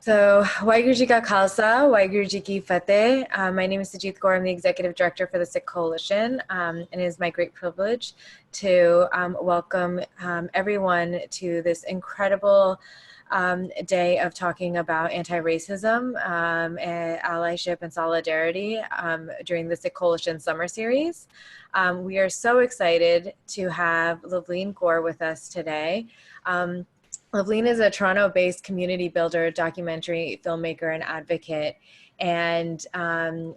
So, Waheguru Ji Ka Khalsa, Waheguru Ji Ki Fateh. My name is Sikh Kaur. I'm the Executive Director for the Sikh Coalition, and it is my great privilege to welcome everyone to this incredible day of talking about anti-racism, allyship, and solidarity during the Sikh Coalition Summer Series. We are so excited to have Loveleen Kaur with us today. Loveleen is a Toronto-based community builder, documentary filmmaker, and advocate. And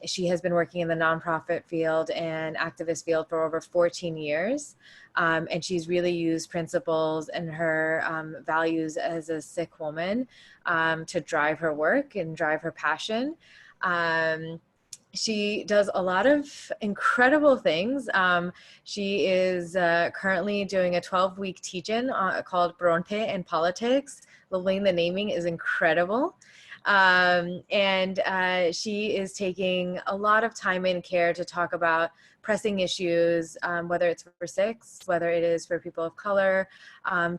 she has been working in the nonprofit field and activist field for over 14 years. And she's really used principles and her values as a Sikh woman to drive her work and drive her passion. She does a lot of incredible things. She is currently doing a 12-week teach-in called Bronte and Politics. Loveleen, the naming is incredible. She is taking a lot of time and care to talk about pressing issues, whether it's for Sikhs, whether it is for people of color,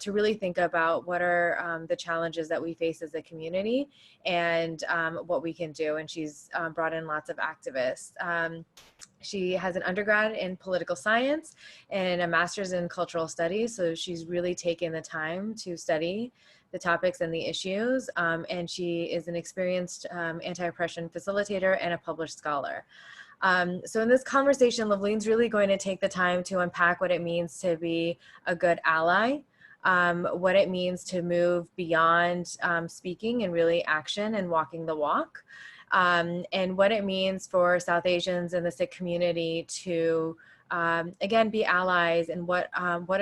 to really think about what are the challenges that we face as a community and what we can do. And she's brought in lots of activists. She has an undergrad in political science and a master's in cultural studies. So she's really taken the time to study the topics and the issues. And she is an experienced anti-oppression facilitator and a published scholar. So in this conversation, Loveleen's really going to take the time to unpack what it means to be a good ally, what it means to move beyond speaking and really action and walking the walk, and what it means for South Asians and the Sikh community to again, be allies, and what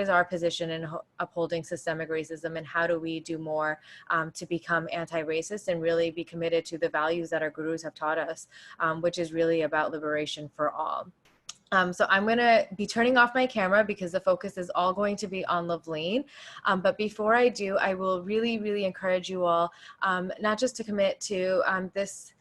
is our position in upholding systemic racism, and how do we do more to become anti-racist and really be committed to the values that our gurus have taught us, which is really about liberation for all. So I'm going to be turning off my camera because the focus is all going to be on Loveleen. But before I do, I will really, really encourage you all not just to commit to this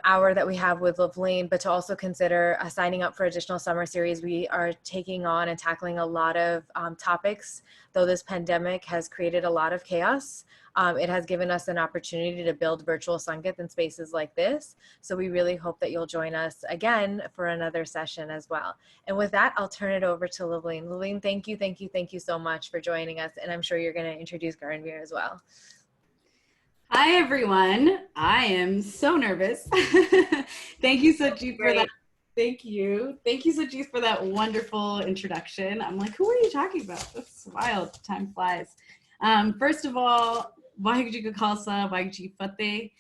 hour that we have with Loveleen, but to also consider signing up for additional summer series. We are taking on and tackling a lot of topics, though this pandemic has created a lot of chaos. It has given us an opportunity to build virtual Sangat in spaces like this. So we really hope that you'll join us again for another session as well. And with that, I'll turn it over to Loveleen. Loveleen, thank you so much for joining us. And I'm sure you're going to introduce Garanveer as well. Hi, everyone. I am so nervous. Thank you, Sajid, for that. Thank you. Thank you, Sajid, for that wonderful introduction. I'm like, who are you talking about? That's wild. Time flies. First of all, Waheguru Ji Ka Khalsa, Waheguru Ji Ki Fateh.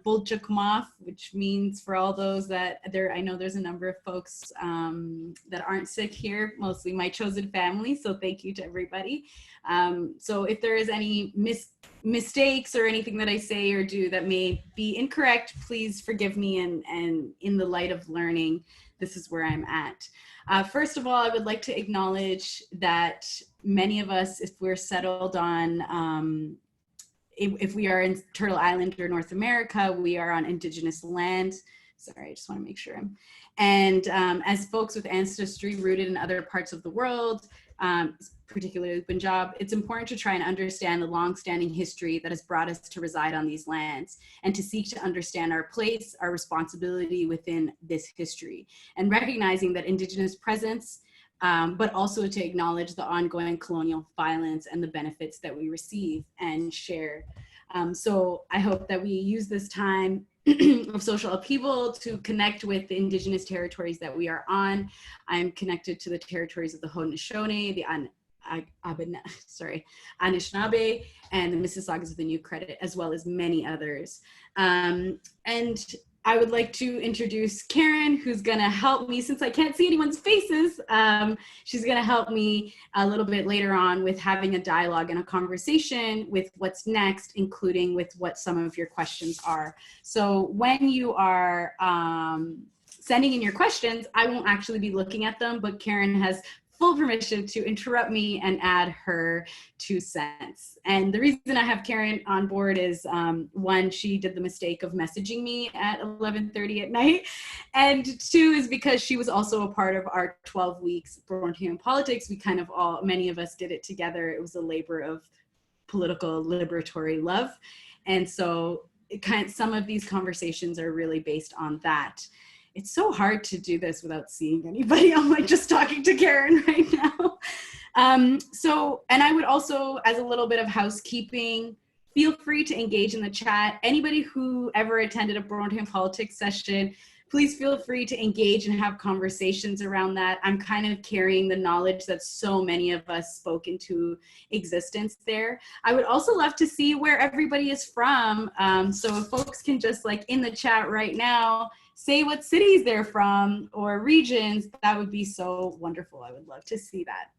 Bol Chukmaf, which means for all those that I know there's a number of folks that aren't Sikh here, mostly my chosen family. So thank you to everybody. So if there is any mistakes or anything that I say or do that may be incorrect, please forgive me. And in the light of learning, this is where I'm at. First of all, I would like to acknowledge that many of us, if we're settled on if we are in Turtle Island or North America, we are on indigenous land. Sorry, I just want to make sure. And as folks with ancestry rooted in other parts of the world, particularly Punjab, it's important to try and understand the long-standing history that has brought us to reside on these lands, and to seek to understand our place, our responsibility within this history, and recognizing that indigenous presence, but also to acknowledge the ongoing colonial violence and the benefits that we receive and share. So I hope that we use this time of social upheaval to connect with the indigenous territories that we are on. I'm connected to the territories of the Haudenosaunee, the Anishinaabe, and the Mississaugas of the New Credit, as well as many others. And I would like to introduce Karen, who's gonna help me, since I can't see anyone's faces, she's gonna help me a little bit later on with having a dialogue and a conversation with what's next, including with what some of your questions are. So when you are sending in your questions, I won't actually be looking at them, but Karen has full permission to interrupt me and add her 2 cents. And the reason I have Karen on board is one, she did the mistake of messaging me at 11:30 at night. And 2 is because she was also a part of our 12 weeks Bronte and Politics. We kind of many of us did it together. It was a labor of political liberatory love. And so some of these conversations are really based on that. It's so hard to do this without seeing anybody. I'm like just talking to Karen right now. And I would also, as a little bit of housekeeping, feel free to engage in the chat. Anybody who ever attended a Burlington Politics session, please feel free to engage and have conversations around that. I'm kind of carrying the knowledge that so many of us spoke into existence there. I would also love to see where everybody is from. So if folks can just like in the chat right now, say what cities they're from or regions, that would be so wonderful. I would love to see that.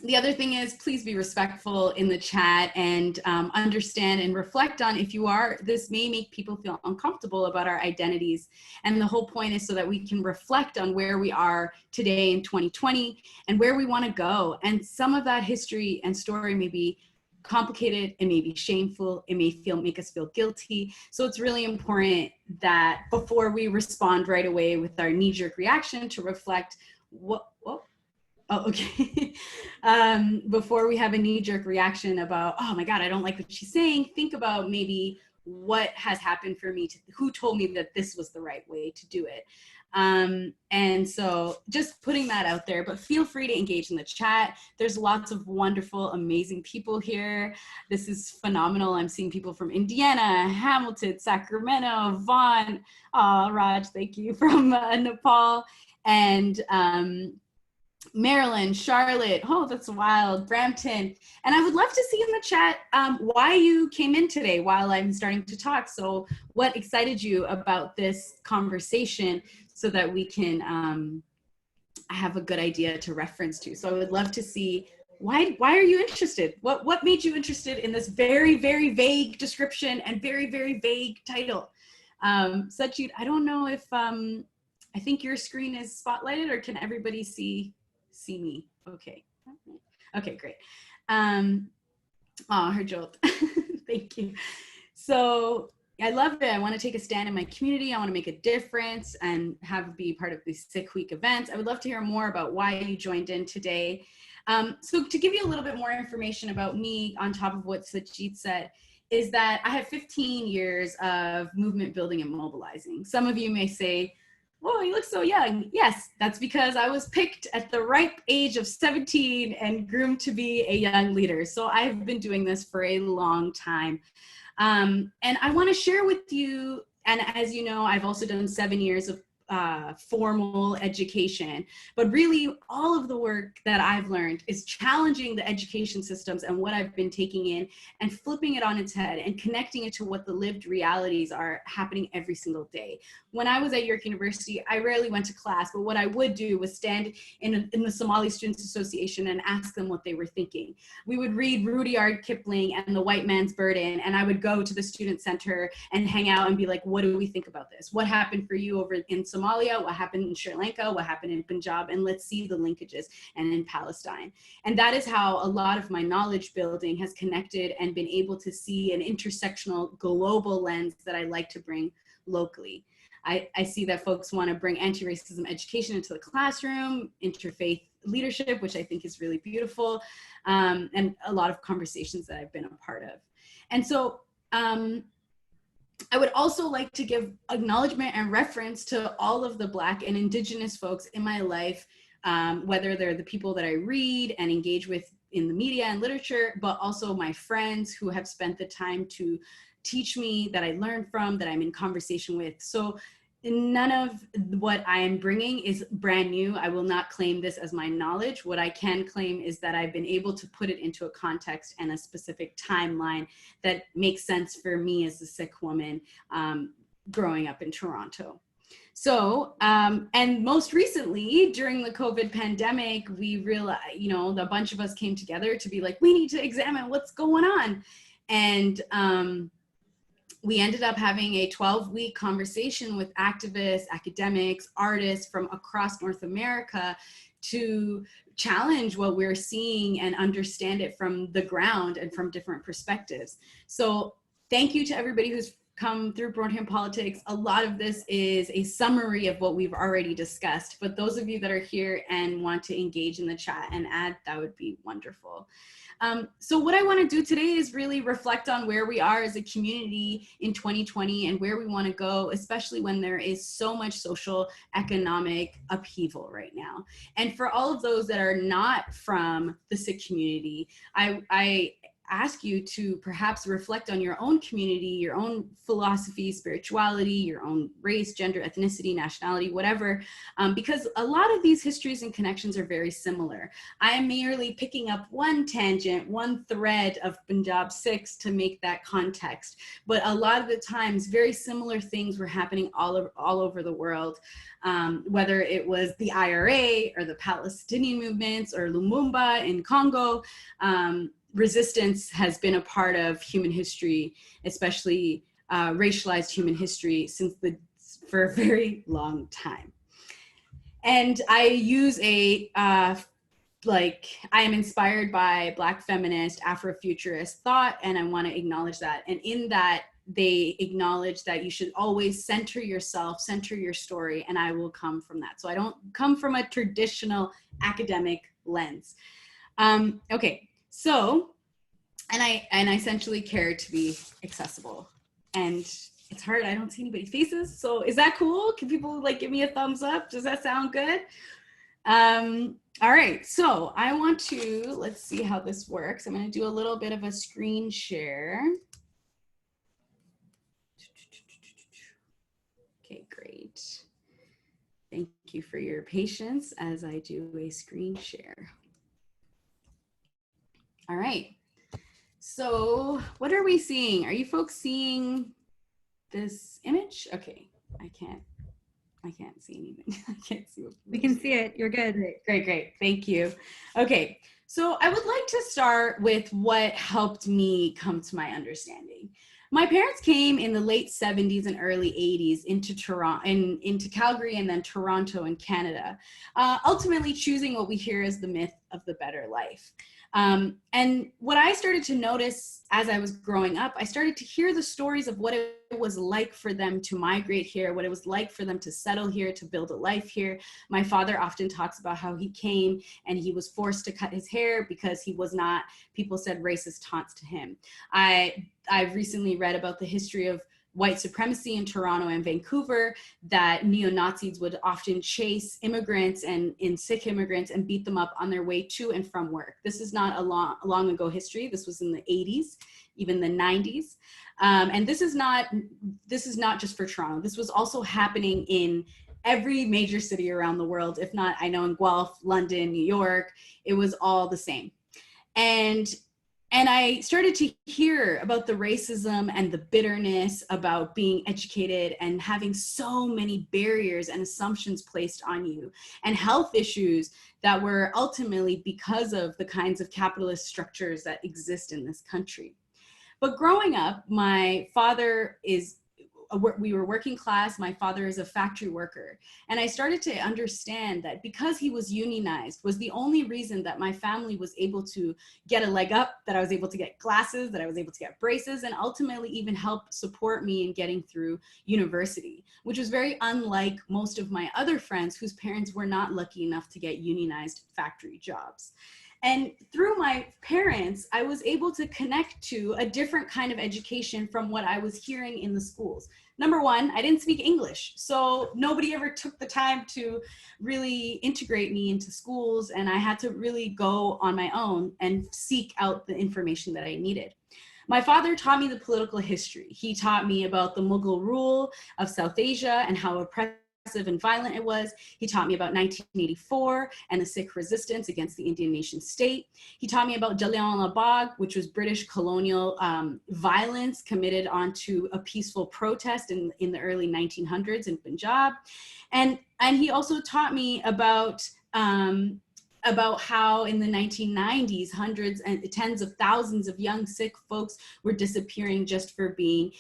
The other thing is, please be respectful in the chat and understand and reflect on if you are, this may make people feel uncomfortable about our identities. And the whole point is so that we can reflect on where we are today in 2020 and where we want to go. And some of that history and story may be complicated, it may be shameful, it may make us feel guilty. So it's really important that before we respond right away with our knee-jerk reaction to reflect before we have a knee-jerk reaction about, oh my God, I don't like what she's saying, think about maybe what has happened for me, who told me that this was the right way to do it. And so just putting that out there, but feel free to engage in the chat. There's lots of wonderful, amazing people here. This is phenomenal. I'm seeing people from Indiana, Hamilton, Sacramento, Vaughan, Raj, thank you, from Nepal, and Maryland, Charlotte, oh, that's wild, Brampton. And I would love to see in the chat why you came in today while I'm starting to talk. So what excited you about this conversation so that we can have a good idea to reference to. So I would love to see why are you interested? What made you interested in this very, very vague description and very, very vague title? Sajid, I don't know if, I think your screen is spotlighted, or can everybody see me? Okay. Okay, great. Harjot, thank you. So I love it. I want to take a stand in my community. I want to make a difference and be part of these Sikh Week events. I would love to hear more about why you joined in today. So to give you a little bit more information about me on top of what Sajid said, is that I have 15 years of movement building and mobilizing. Some of you may say, whoa, you look so young. Yes, that's because I was picked at the ripe age of 17 and groomed to be a young leader. So I've been doing this for a long time. And I want to share with you, and as you know, I've also done 7 years of formal education, but really all of the work that I've learned is challenging the education systems and what I've been taking in and flipping it on its head and connecting it to what the lived realities are happening every single day. When I was at York University, I rarely went to class, but what I would do was stand in the Somali Students Association and ask them what they were thinking. We would read Rudyard Kipling and The White Man's Burden, and I would go to the student center and hang out and be like, what do we think about this? What happened for you over in Somalia? What happened in Sri Lanka? What happened in Punjab? And let's see the linkages, and in Palestine. And that is how a lot of my knowledge building has connected and been able to see an intersectional global lens that I like to bring locally. I see that folks want to bring anti-racism education into the classroom, interfaith leadership, which I think is really beautiful, and a lot of conversations that I've been a part of. And so I would also like to give acknowledgement and reference to all of the Black and Indigenous folks in my life, whether they're the people that I read and engage with in the media and literature, but also my friends who have spent the time to teach me, that I learned from, that I'm in conversation with. So none of what I am bringing is brand new. I will not claim this as my knowledge. What I can claim is that I've been able to put it into a context and a specific timeline that makes sense for me as a Sikh woman growing up in Toronto. So, and most recently during the COVID pandemic, we realized, a bunch of us came together to be like, we need to examine what's going on. And we ended up having a 12-week conversation with activists, academics, artists from across North America to challenge what we're seeing and understand it from the ground and from different perspectives. So thank you to everybody who's come through Broadham Politics, a lot of this is a summary of what we've already discussed. But those of you that are here and want to engage in the chat and add, that would be wonderful. So what I want to do today is really reflect on where we are as a community in 2020 and where we want to go, especially when there is so much social economic upheaval right now. And for all of those that are not from the Sikh community, I ask you to perhaps reflect on your own community, your own philosophy, spirituality, your own race, gender, ethnicity, nationality, whatever, because a lot of these histories and connections are very similar. I am merely picking up one tangent, one thread of Punjab Sikhs to make that context, but a lot of the times very similar things were happening all over the world, whether it was the IRA or the Palestinian movements or Lumumba in Congo. Resistance has been a part of human history, especially racialized human history, for a very long time. And I use I am inspired by Black feminist, Afrofuturist thought, and I want to acknowledge that. And in that, they acknowledge that you should always center yourself, center your story, and I will come from that. So I don't come from a traditional academic lens. Okay. So, and I essentially care to be accessible, and it's hard. I don't see anybody's faces. So is that cool? Can people like give me a thumbs up? Does that sound good? All right. So I want to, let's see how this works. I'm going to do a little bit of a screen share. Okay, great. Thank you for your patience as I do a screen share. All right. So what are we seeing? Are you folks seeing this image? Okay, I can't see anything. I can't see what we can see it. You're good. Great. Thank you. Okay, so I would like to start with what helped me come to my understanding. My parents came in the late 70s and early 80s into Toronto, into Calgary and then Toronto in Canada, ultimately choosing what we hear as the myth of the better life. And what I started to notice as I was growing up, I started to hear the stories of what it was like for them to migrate here, what it was like for them to settle here, to build a life here. My father often talks about how he came and he was forced to cut his hair because he was not, people said racist taunts to him. I've recently read about the history of white supremacy in Toronto and Vancouver, that neo-Nazis would often chase immigrants and Sikh immigrants and beat them up on their way to and from work. This is not a long ago history. This was in the 80s, even the 90s. And this is not just for Toronto. This was also happening in every major city around the world. If not, I know in Guelph, London, New York, it was all the same. And I started to hear about the racism and the bitterness about being educated and having so many barriers and assumptions placed on you, and health issues that were ultimately because of the kinds of capitalist structures that exist in this country. But growing up, my father we were working class. My father is a factory worker. And I started to understand that because he was unionized was the only reason that my family was able to get a leg up, that I was able to get glasses, that I was able to get braces, and ultimately even help support me in getting through university, which was very unlike most of my other friends whose parents were not lucky enough to get unionized factory jobs. And through my parents, I was able to connect to a different kind of education from what I was hearing in the schools. Number one, I didn't speak English, so nobody ever took the time to really integrate me into schools, and I had to really go on my own and seek out the information that I needed. My father taught me the political history. He taught me about the Mughal rule of South Asia and how oppressive and violent it was. He taught me about 1984 and the Sikh resistance against the Indian nation state. He taught me about Jallianwala Bagh, which was British colonial violence committed onto a peaceful protest in the early 1900s in Punjab. And he also taught me about how in the 1990s, hundreds and tens of thousands of young Sikh folks were disappearing just for being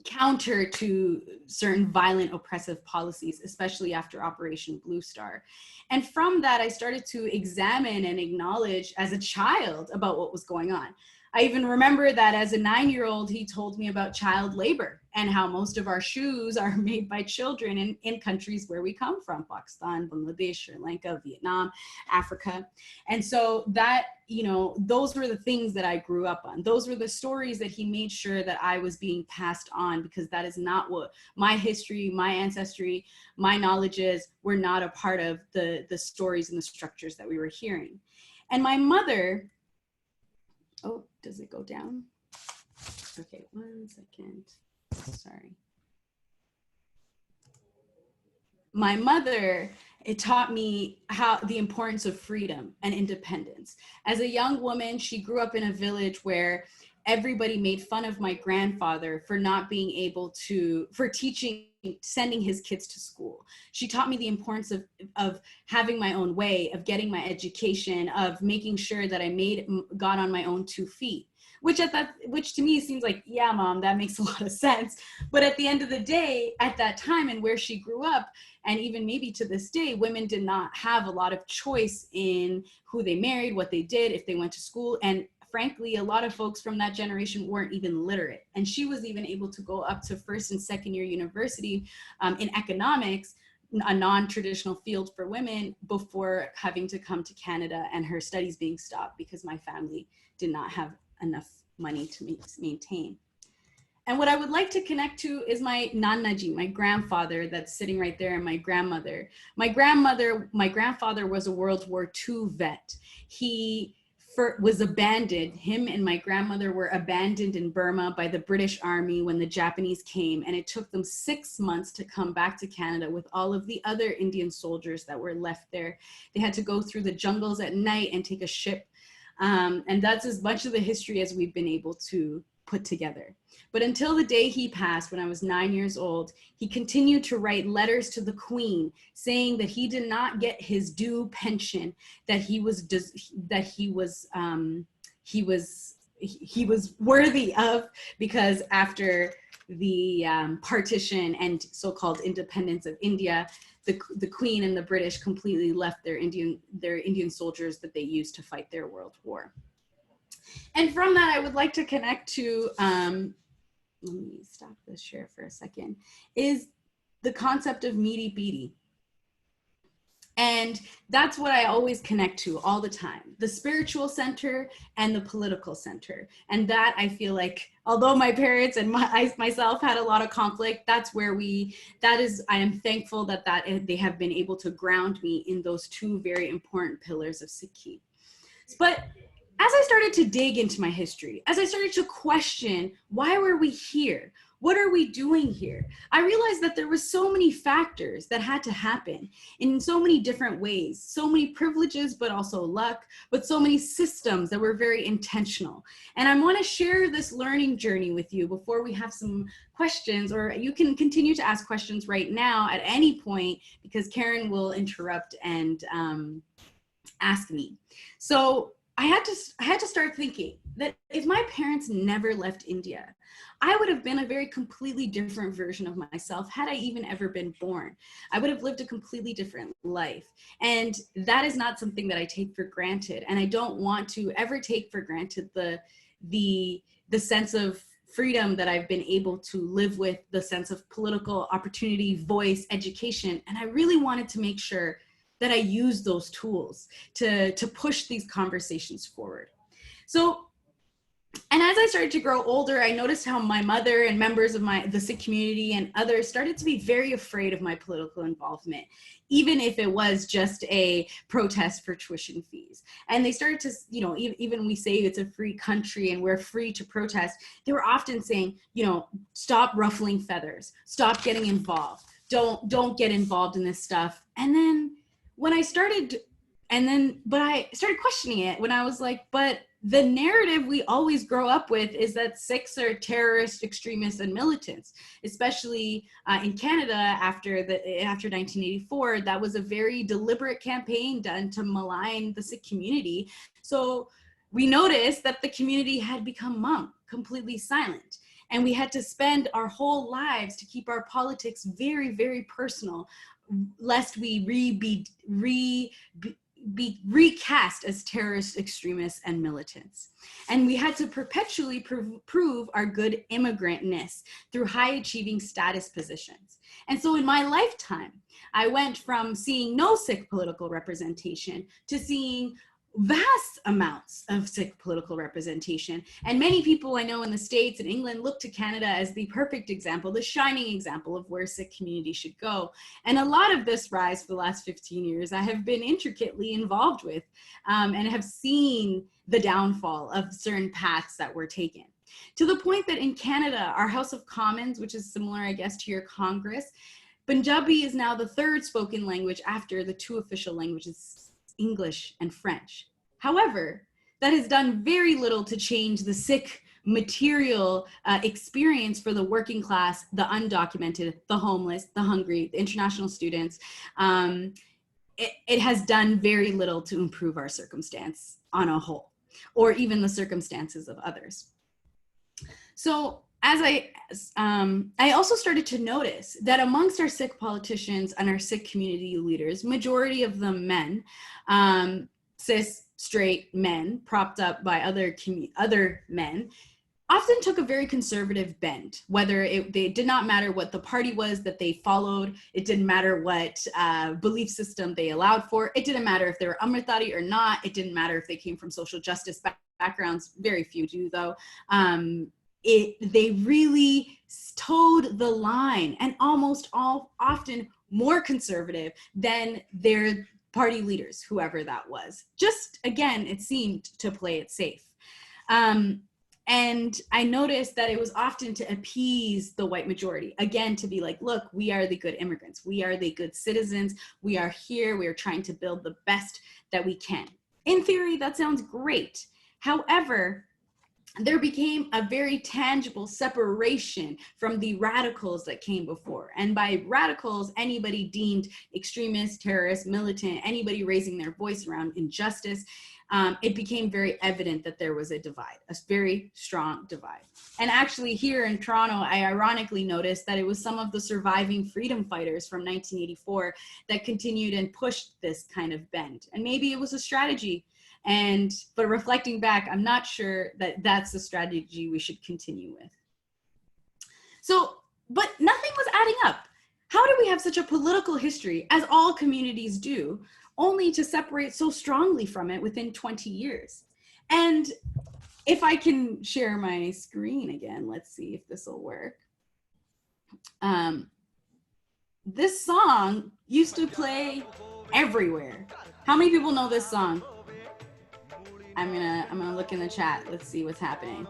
counter to certain violent oppressive policies, especially after Operation Blue Star. And from that, I started to examine and acknowledge as a child about what was going on. I even remember that as a 9-year-old, he told me about child labor and how most of our shoes are made by children in countries where we come from, Pakistan, Bangladesh, Sri Lanka, Vietnam, Africa. And so that, you know, those were the things that I grew up on. Those were the stories that he made sure that I was being passed on, because that is not what my history, my ancestry, my knowledges were not a part of the stories and the structures that we were hearing. And my mother, oh, does it go down? Okay, 1 second. Sorry. My mother, it taught me how the importance of freedom and independence. As a young woman, she grew up in a village where everybody made fun of my grandfather for not being able to, for teaching, sending his kids to school. She taught me the importance of having my own way, of getting my education, of making sure that I got on my own 2 feet. Which to me seems like, yeah, mom, that makes a lot of sense. But at the end of the day, at that time and where she grew up, and even maybe to this day, women did not have a lot of choice in who they married, what they did, if they went to school. And frankly, a lot of folks from that generation weren't even literate. And she was even able to go up to 1st and 2nd year university in economics, a non-traditional field for women, before having to come to Canada and her studies being stopped because my family did not have enough money to maintain. And what I would like to connect to is my Nanaji, my grandfather that's sitting right there, and my grandmother. My grandfather was a World War II vet. He was abandoned. Him and my grandmother were abandoned in Burma by the British Army when the Japanese came, and it took them 6 months to come back to Canada with all of the other Indian soldiers that were left there. They had to go through the jungles at night and take a ship. And that's as much of the history as we've been able to put together. But until the day he passed, when I was 9 years old, he continued to write letters to the Queen saying that he did not get his due pension, that he was worthy of, because after the partition and so-called independence of India, the Queen and the British completely left their Indian soldiers that they used to fight their world war. And from that, I would like to connect to, let me stop this share for a second, is the concept of meaty beaty. And that's what I always connect to all the time, the spiritual center and the political center. And that, I feel like, although my parents and myself had a lot of conflict, that's where I am thankful that they have been able to ground me in those 2 very important pillars of Sikhi. But as I started to dig into my history, as I started to question, why were we here? What are we doing here? I realized that there were so many factors that had to happen in so many different ways, so many privileges, but also luck, but so many systems that were very intentional. And I want to share this learning journey with you before we have some questions, or you can continue to ask questions right now at any point, because Karen will interrupt and ask me. So I had to start thinking that if my parents never left India, I would have been a very completely different version of myself had I even ever been born. I would have lived a completely different life. And that is not something that I take for granted. And I don't want to ever take for granted the sense of freedom that I've been able to live with, the sense of political opportunity, voice, education. And I really wanted to make sure that I use those tools to push these conversations forward. So, and as I started to grow older, I noticed how my mother and members of the Sikh community and others started to be very afraid of my political involvement, even if it was just a protest for tuition fees. And they started to, you know, even we say it's a free country and we're free to protest, they were often saying, you know, stop ruffling feathers, stop getting involved, don't get involved in this stuff. And then when I started, but I started questioning it when I was like, but the narrative we always grow up with is that Sikhs are terrorists, extremists, and militants, especially in Canada after 1984. That was a very deliberate campaign done to malign the Sikh community. So we noticed that the community had become mum, completely silent. And we had to spend our whole lives to keep our politics very, very personal, lest we be recast as terrorists, extremists, and militants. And we had to perpetually prove our good immigrantness through high achieving status positions. And so in my lifetime, I went from seeing no Sikh political representation to seeing vast amounts of Sikh political representation. And many people I know in the States and England look to Canada as the perfect example, the shining example of where Sikh community should go. And a lot of this rise for the last 15 years, I have been intricately involved with and have seen the downfall of certain paths that were taken. To the point that in Canada, our House of Commons, which is similar, I guess, to your Congress, Punjabi is now the third spoken language after the two official languages, English and French. However, that has done very little to change the Sikh material experience for the working class, the undocumented, the homeless, the hungry, the international students. It has done very little to improve our circumstance on a whole, or even the circumstances of others. So as I also started to notice that amongst our Sikh politicians and our Sikh community leaders, majority of them men, cis, straight men, propped up by other men, often took a very conservative bend, whether it did not matter what the party was that they followed, it didn't matter what belief system they allowed for, it didn't matter if they were Amritari or not, it didn't matter if they came from social justice backgrounds, very few do though. They really towed the line and almost often more conservative than their party leaders, whoever that was. Just, again, it seemed to play it safe. And I noticed that it was often to appease the white majority. Again, to be like, look, we are the good immigrants. We are the good citizens. We are here. We are trying to build the best that we can. In theory, that sounds great. However, there became a very tangible separation from the radicals that came before. And by radicals, anybody deemed extremist, terrorist, militant, anybody raising their voice around injustice. It became very evident that there was a divide, a very strong divide. And actually here in Toronto, I ironically noticed that it was some of the surviving freedom fighters from 1984 that continued and pushed this kind of bend. And maybe it was a strategy. But reflecting back, I'm not sure that that's the strategy we should continue with. So, but nothing was adding up. How do we have such a political history, as all communities do, only to separate so strongly from it within 20 years? And if I can share my screen again, let's see if this will work. This song used to play everywhere. How many people know this song? I'm gonna look in the chat. Let's see what's happening.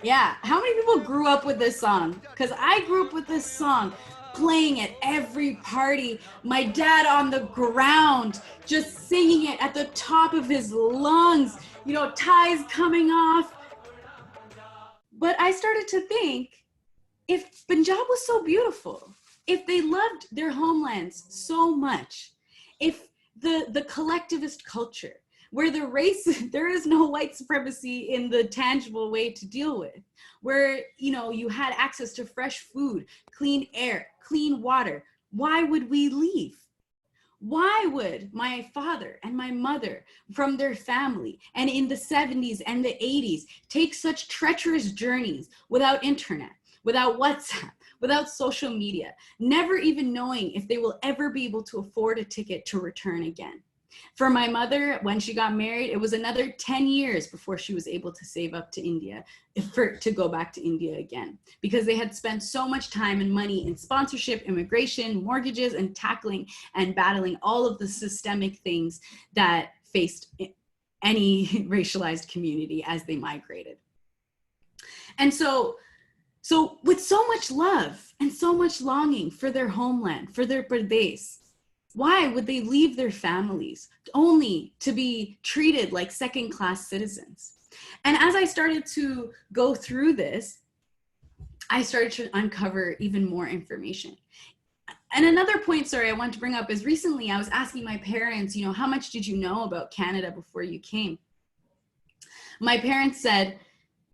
Yeah, how many people grew up with this song? Because I grew up with this song, playing at every party. My dad on the ground, just singing it at the top of his lungs, you know, ties coming off. But I started to think, if Punjab was so beautiful, if they loved their homelands so much, if the collectivist culture, where the race, there is no white supremacy in the tangible way to deal with, where, you know, you had access to fresh food, clean air, clean water, why would we leave? Why would my father and my mother from their family and in the 70s and the 80s take such treacherous journeys without internet, without WhatsApp, without social media, never even knowing if they will ever be able to afford a ticket to return again? For my mother, when she got married, it was another 10 years before she was able to save up to India, to go back to India again, because they had spent so much time and money in sponsorship, immigration, mortgages, and tackling and battling all of the systemic things that faced any racialized community as they migrated. And so with so much love and so much longing for their homeland, for their pradesh, why would they leave their families only to be treated like second-class citizens? And as I started to go through this, I started to uncover even more information. And another point, sorry, I want to bring up is recently I was asking my parents, you know, how much did you know about Canada before you came? My parents said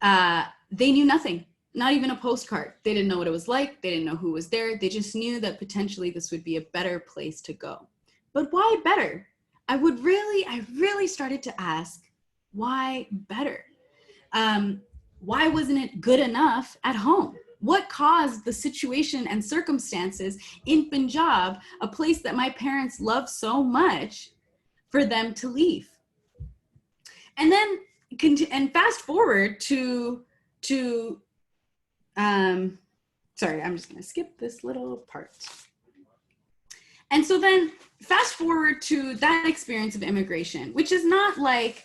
they knew nothing. Not even a postcard. They didn't know what it was like. They didn't know who was there. They just knew that potentially this would be a better place to go. But why better? I really started to ask, why better? Why wasn't it good enough at home? What caused the situation and circumstances in Punjab, a place that my parents loved so much, for them to leave? And then, and fast forward to sorry, I'm just gonna skip this little part. And so then fast forward to that experience of immigration, which is not like,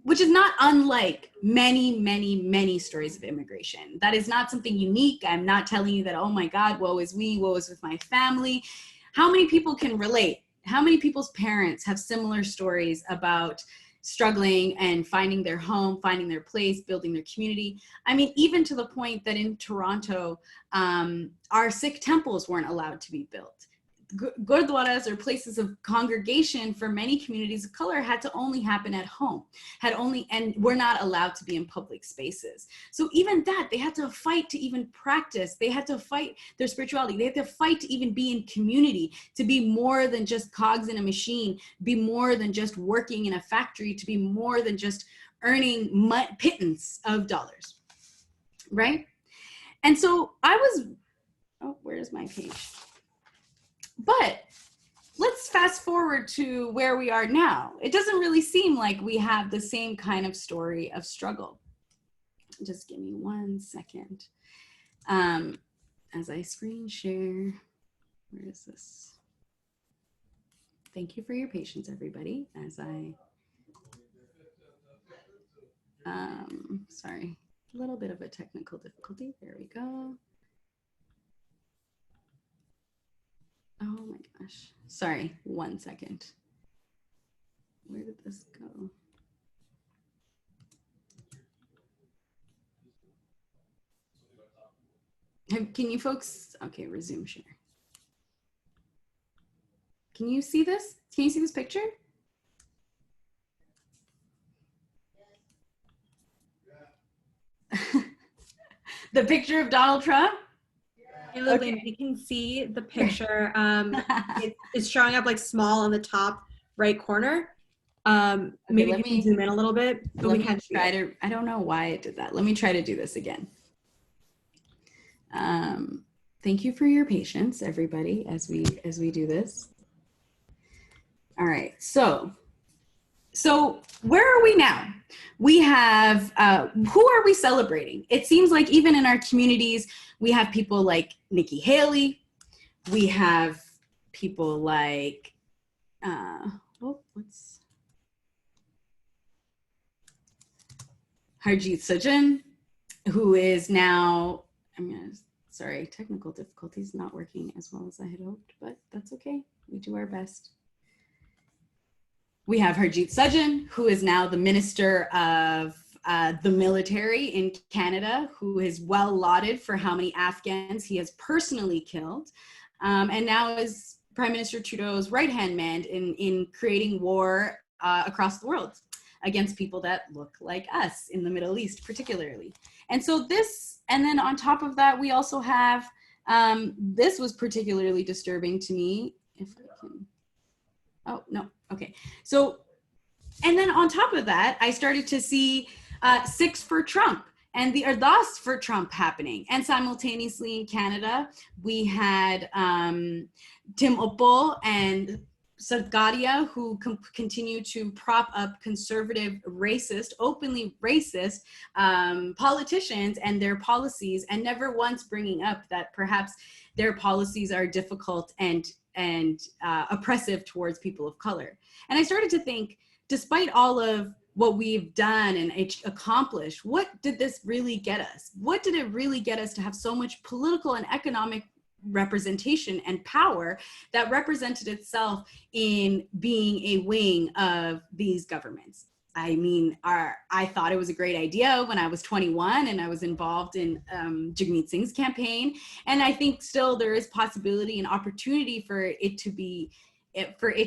which is not unlike many stories of immigration. That is not something unique. I'm not telling you that, oh my God, woe is me, woe is with my family. How many people can relate? How many people's parents have similar stories about struggling and finding their home, finding their place, building their community? I mean, even to the point that in Toronto, our Sikh temples weren't allowed to be built. Gurdwaras, or places of congregation for many communities of color, had to only happen at home, and were not allowed to be in public spaces. So even that, they had to fight to even practice. They had to fight their spirituality. They had to fight to even be in community, to be more than just cogs in a machine, be more than just working in a factory, to be more than just earning pittance of dollars, right? And so I was, oh, where's my page? But let's fast forward to where we are now. It doesn't really seem like we have the same kind of story of struggle. Just give me 1 second. As I screen share, where is this? Thank you for your patience, everybody, as I, sorry, a little bit of a technical difficulty. There we go. Oh my gosh. Sorry, 1 second. Where did this go? Can you folks, okay, resume share. Can you see this? Can you see this picture? The picture of Donald Trump? Hey, Loveleen, okay. We can see the picture. It's showing up like small on the top right corner. Okay, maybe you can zoom in a little bit, but we can't try to. I don't know why it did that. Let me try to do this again. Thank you for your patience, everybody, as we do this. All right, so where are we now? We have, who are we celebrating? It seems like even in our communities, we have people like Nikki Haley. We have people like, Harjit Sajjan, who is now, sorry, technical difficulties, not working as well as I had hoped, but that's okay. We do our best. We have Harjit Sajjan, who is now the Minister of the Military in Canada, who is well lauded for how many Afghans he has personally killed, and now is Prime Minister Trudeau's right-hand man in creating war across the world against people that look like us in the Middle East particularly. And so this, and then on top of that, we also have, this was particularly disturbing to me, if I can, oh, no. Okay, so, and then on top of that, I started to see Sikhs for Trump and the Ardas for Trump happening. And simultaneously in Canada, we had Tim Uppal and Sadgadia, who continue to prop up conservative, racist, openly racist politicians and their policies, and never once bringing up that perhaps their policies are difficult and oppressive towards people of color. And I started to think, despite all of what we've done and accomplished, what did this really get us? What did it really get us to have so much political and economic representation and power that represented itself in being a wing of these governments? I mean, I thought it was a great idea when I was 21 and I was involved in Jagmeet Singh's campaign. And I think still there is possibility and opportunity for it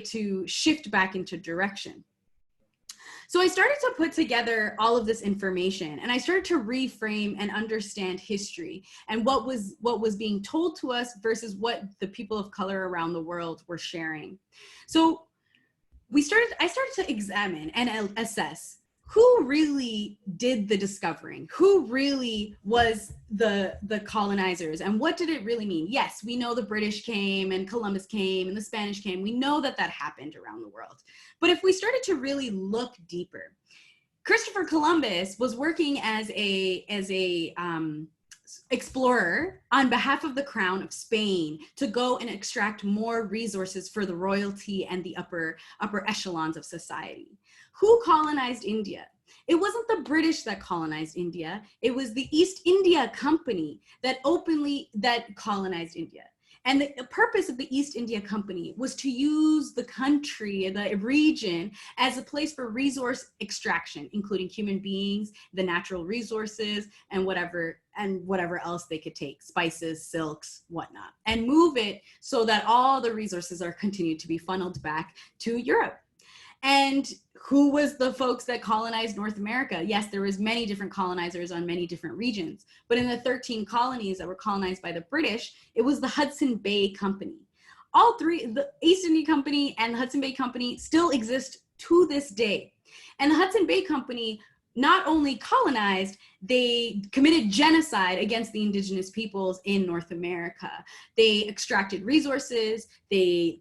to shift back into direction. So I started to put together all of this information, and I started to reframe and understand history and what was being told to us versus what the people of color around the world were sharing. So I started to examine and assess who really did the discovering, who really was the colonizers, and what did it really mean? Yes, we know the British came and Columbus came and the Spanish came. We know that happened around the world. But if we started to really look deeper, Christopher Columbus was working as a explorer on behalf of the crown of Spain to go and extract more resources for the royalty and the upper echelons of society. Who colonized India? It wasn't the British that colonized India. It was the East India Company that colonized India. And the purpose of the East India Company was to use the country, the region, as a place for resource extraction, including human beings, the natural resources, and whatever else they could take, spices, silks, whatnot, and move it so that all the resources are continued to be funneled back to Europe. And who was the folks that colonized North America? Yes, there was many different colonizers on many different regions, but in the 13 colonies that were colonized by the British, it was the Hudson Bay Company. All three, the East India Company and the Hudson Bay Company, still exist to this day. And the Hudson Bay Company not only colonized, they committed genocide against the indigenous peoples in North America. They extracted resources, they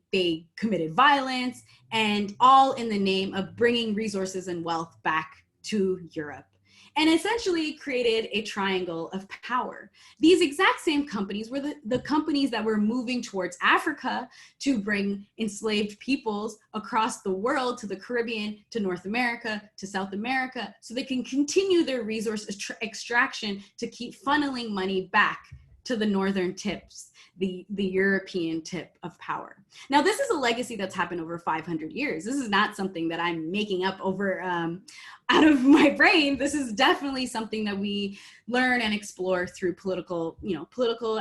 committed violence, and all in the name of bringing resources and wealth back to Europe, and essentially created a triangle of power. These exact same companies were the companies that were moving towards Africa to bring enslaved peoples across the world to the Caribbean, to North America, to South America, so they can continue their resource extraction to keep funneling money back to the northern tips, the European tip of power. Now, this is a legacy that's happened over 500 years. This is not something that I'm making up over out of my brain. This is definitely something that we learn and explore through political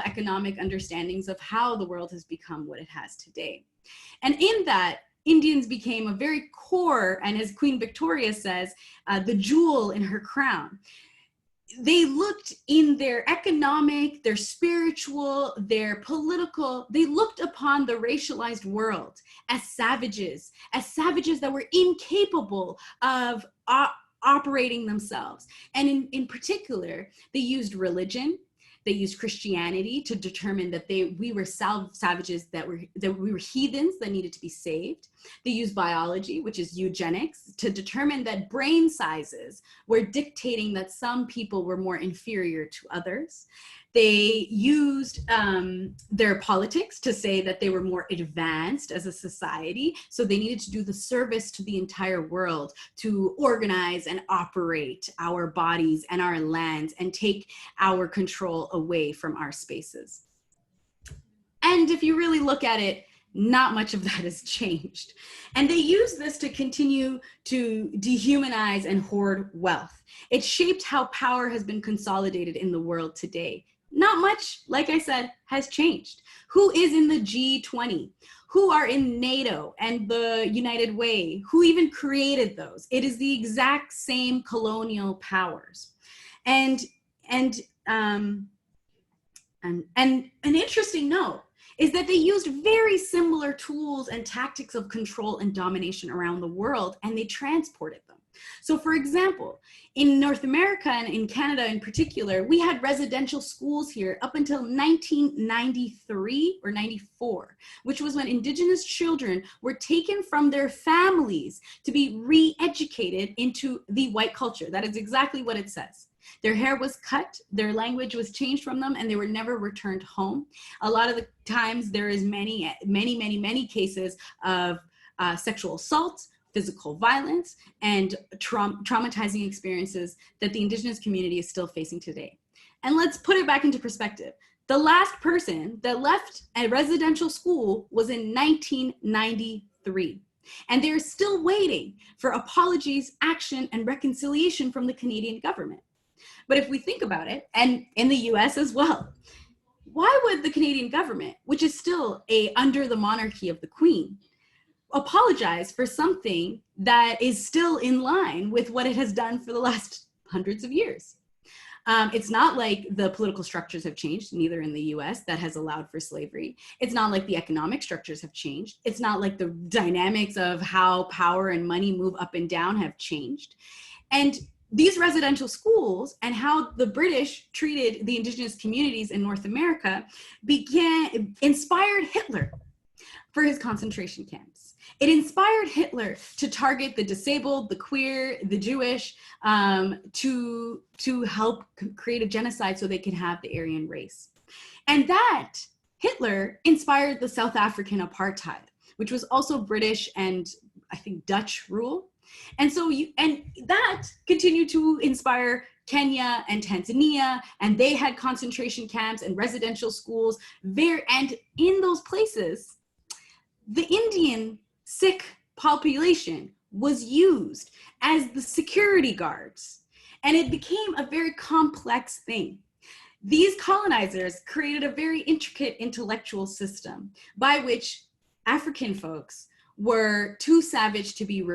economic understandings of how the world has become what it has today. And in that, Indians became a very core, and as Queen Victoria says, the jewel in her crown. They looked in their economic, their spiritual, their political, they looked upon the racialized world as savages that were incapable of operating themselves. And in particular, they used religion, they used Christianity to determine that we were savages, that we were heathens that needed to be saved. They used biology, which is eugenics, to determine that brain sizes were dictating that some people were more inferior to others. They used their politics to say that they were more advanced as a society, so they needed to do the service to the entire world to organize and operate our bodies and our lands and take our control away from our spaces. And if you really look at it, not much of that has changed. And they use this to continue to dehumanize and hoard wealth. It shaped how power has been consolidated in the world today. Not much, like I said, has changed. Who is in the G20? Who are in NATO and the United Way? Who even created those? It is the exact same colonial powers. And an interesting note is that they used very similar tools and tactics of control and domination around the world, and they transported them. So for example, in North America and in Canada in particular, we had residential schools here up until 1993 or 94, which was when Indigenous children were taken from their families to be re-educated into the white culture. That is exactly what it says. Their hair was cut, their language was changed from them, and they were never returned home. A lot of the times there is many cases of sexual assault, physical violence, and traumatizing experiences that the Indigenous community is still facing today. And let's put it back into perspective. The last person that left a residential school was in 1993. And they're still waiting for apologies, action, and reconciliation from the Canadian government. But if we think about it, and in the US as well, why would the Canadian government, which is still under the monarchy of the Queen, apologize for something that is still in line with what it has done for the last hundreds of years? It's not like the political structures have changed, neither in the US, that has allowed for slavery. It's not like the economic structures have changed. It's not like the dynamics of how power and money move up and down have changed. And these residential schools and how the British treated the indigenous communities in North America inspired Hitler for his concentration camps. It inspired Hitler to target the disabled, the queer, the Jewish, to help create a genocide so they could have the Aryan race. And that Hitler inspired the South African apartheid, which was also British and I think Dutch rule. And so that continued to inspire Kenya and Tanzania, and they had concentration camps and residential schools there. And in those places, the Indian Sikh population was used as the security guards, and it became a very complex thing. These colonizers created a very intricate intellectual system by which African folks were too savage to be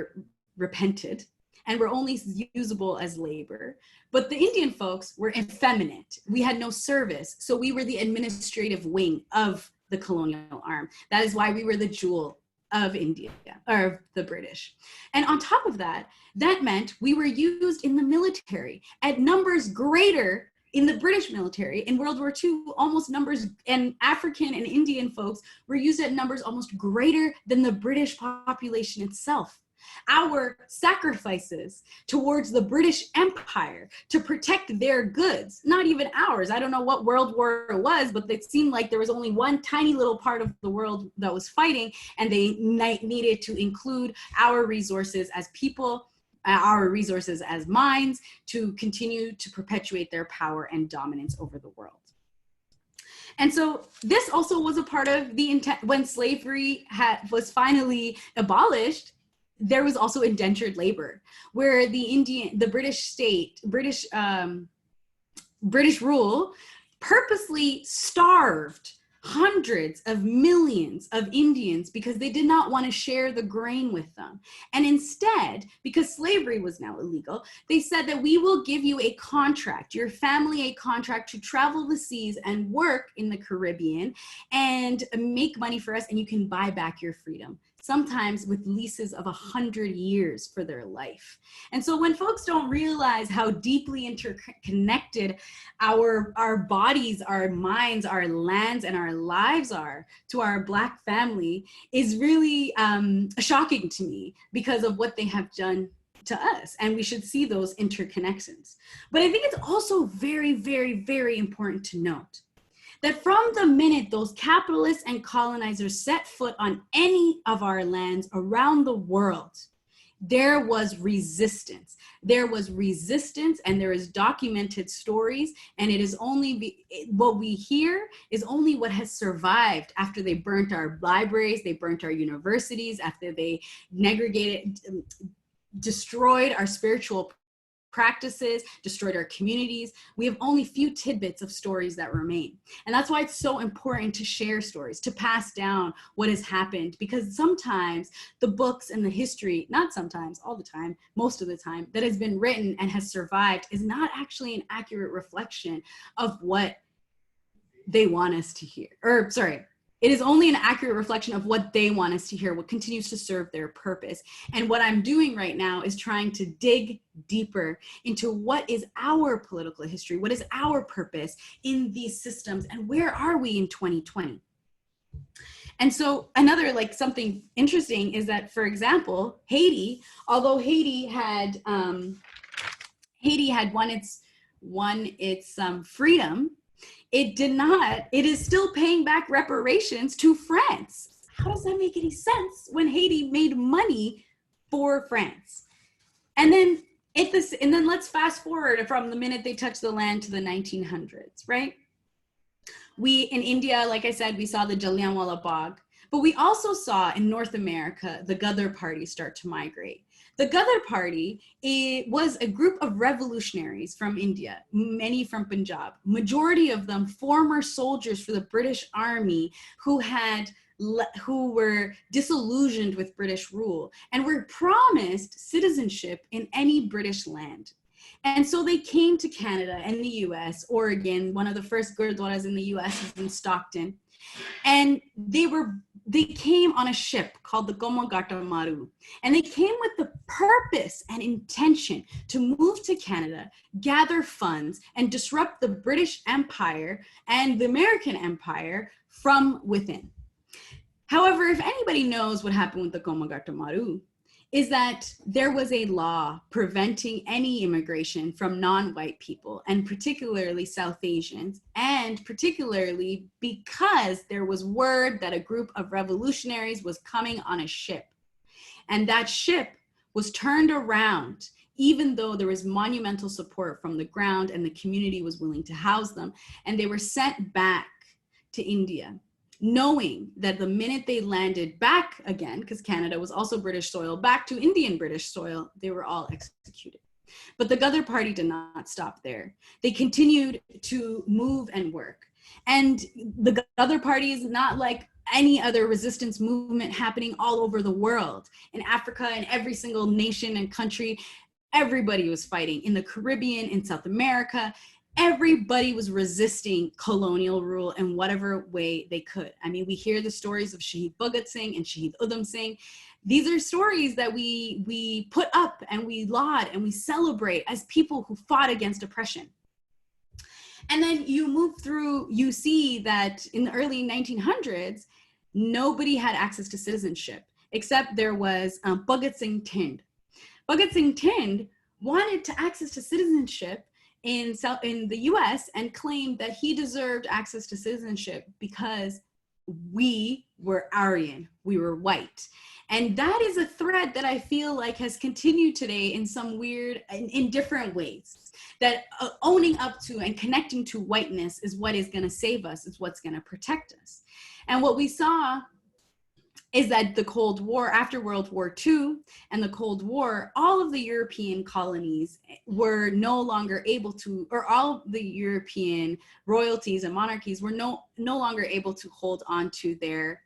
repented and were only usable as labor. But the Indian folks were effeminate. We had no service, so we were the administrative wing of the colonial arm. That is why we were the jewel of India, or the British. And on top of that, that meant we were used in the military at numbers greater in the British military. In World War II, almost numbers, and African and Indian folks were used at numbers almost greater than the British population itself. Our sacrifices towards the British Empire to protect their goods, not even ours. I don't know what World War it was, but it seemed like there was only one tiny little part of the world that was fighting, and they needed to include our resources as people, our resources as minds, to continue to perpetuate their power and dominance over the world. And so this also was a part of the intent when slavery was finally abolished. There was also indentured labor, where the British rule purposely starved hundreds of millions of Indians because they did not want to share the grain with them. And instead, because slavery was now illegal, they said that we will give you a contract, your family a contract to travel the seas and work in the Caribbean and make money for us, and you can buy back your freedom, sometimes with leases of 100 years for their life. And so when folks don't realize how deeply interconnected our bodies, our minds, our lands, and our lives are to our Black family, is really shocking to me because of what they have done to us. And we should see those interconnections. But I think it's also very, very, very important to note that from the minute those capitalists and colonizers set foot on any of our lands around the world, there was resistance. There was resistance, and there is documented stories, and it is only what we hear is only what has survived after they burnt our libraries, they burnt our universities, after they destroyed our spiritual practices, destroyed our communities. We have only few tidbits of stories that remain. And that's why it's so important to share stories, to pass down what has happened, because sometimes the books and the history, not sometimes, all the time, most of the time, that has been written and has survived is not actually an accurate reflection of what they want us to hear. Or sorry, it is only an accurate reflection of what they want us to hear, what continues to serve their purpose. And what I'm doing right now is trying to dig deeper into what is our political history, what is our purpose in these systems, and where are we in 2020? And so another, like, something interesting is that, for example, Haiti, although Haiti had won its freedom, it is still paying back reparations to France. How does that make any sense when Haiti made money for France? And then let's fast forward from the minute they touched the land to the 1900s, right? In India, like I said, we saw the Jallianwala Bagh, but we also saw in North America, the Ghadar Party start to migrate. The Ghadar Party, it was a group of revolutionaries from India, many from Punjab, majority of them former soldiers for the British Army who were disillusioned with British rule and were promised citizenship in any British land. And so they came to Canada and the US, Oregon. One of the first gurdwaras in the US is in Stockton. And they came on a ship called the Komagata Maru. And they came with the purpose and intention to move to Canada, gather funds, and disrupt the British Empire and the American Empire from within. However, if anybody knows what happened with the Komagata Maru, is that there was a law preventing any immigration from non-white people, and particularly South Asians, and particularly because there was word that a group of revolutionaries was coming on a ship. And that ship was turned around, even though there was monumental support from the ground and the community was willing to house them, and they were sent back to India, knowing that the minute they landed back again, because Canada was also British soil, back to Indian British soil, they were all executed. But the Ghadar Party did not stop there. They continued to move and work. And the Ghadar Party is not like any other resistance movement happening all over the world. In Africa, in every single nation and country, everybody was fighting. In the Caribbean, in South America, everybody was resisting colonial rule in whatever way they could. I mean, we hear the stories of Shahid Bhagat Singh and Shahid Udham Singh. These are stories that we put up and we laud and we celebrate as people who fought against oppression. And then you move through, you see that in the early 1900s, nobody had access to citizenship, except there was Bhagat Singh Thind. Bhagat Singh Thind wanted to access to citizenship in the US and claimed that he deserved access to citizenship because we were Aryan, we were white. And that is a thread that I feel like has continued today in some weird, in different ways. That owning up to and connecting to whiteness is what is gonna save us, is what's gonna protect us. And what we saw is that the Cold War, after World War II and the Cold War, all of the European colonies were no longer able to, or all the European royalties and monarchies were no longer able to hold on to their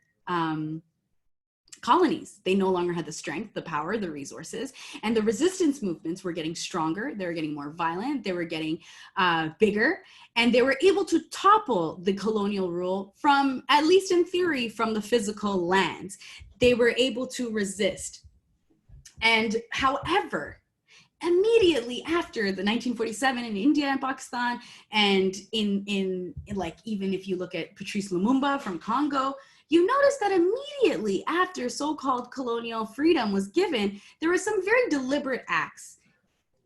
colonies. They no longer had the strength, the power, the resources, and the resistance movements were getting stronger. They were getting more violent. They were getting bigger, and they were able to topple the colonial rule from, at least in theory, from the physical lands. They were able to resist. And however, immediately after the 1947 in India and Pakistan, and in like, even if you look at Patrice Lumumba from Congo, you notice that immediately after so-called colonial freedom was given, there were some very deliberate acts.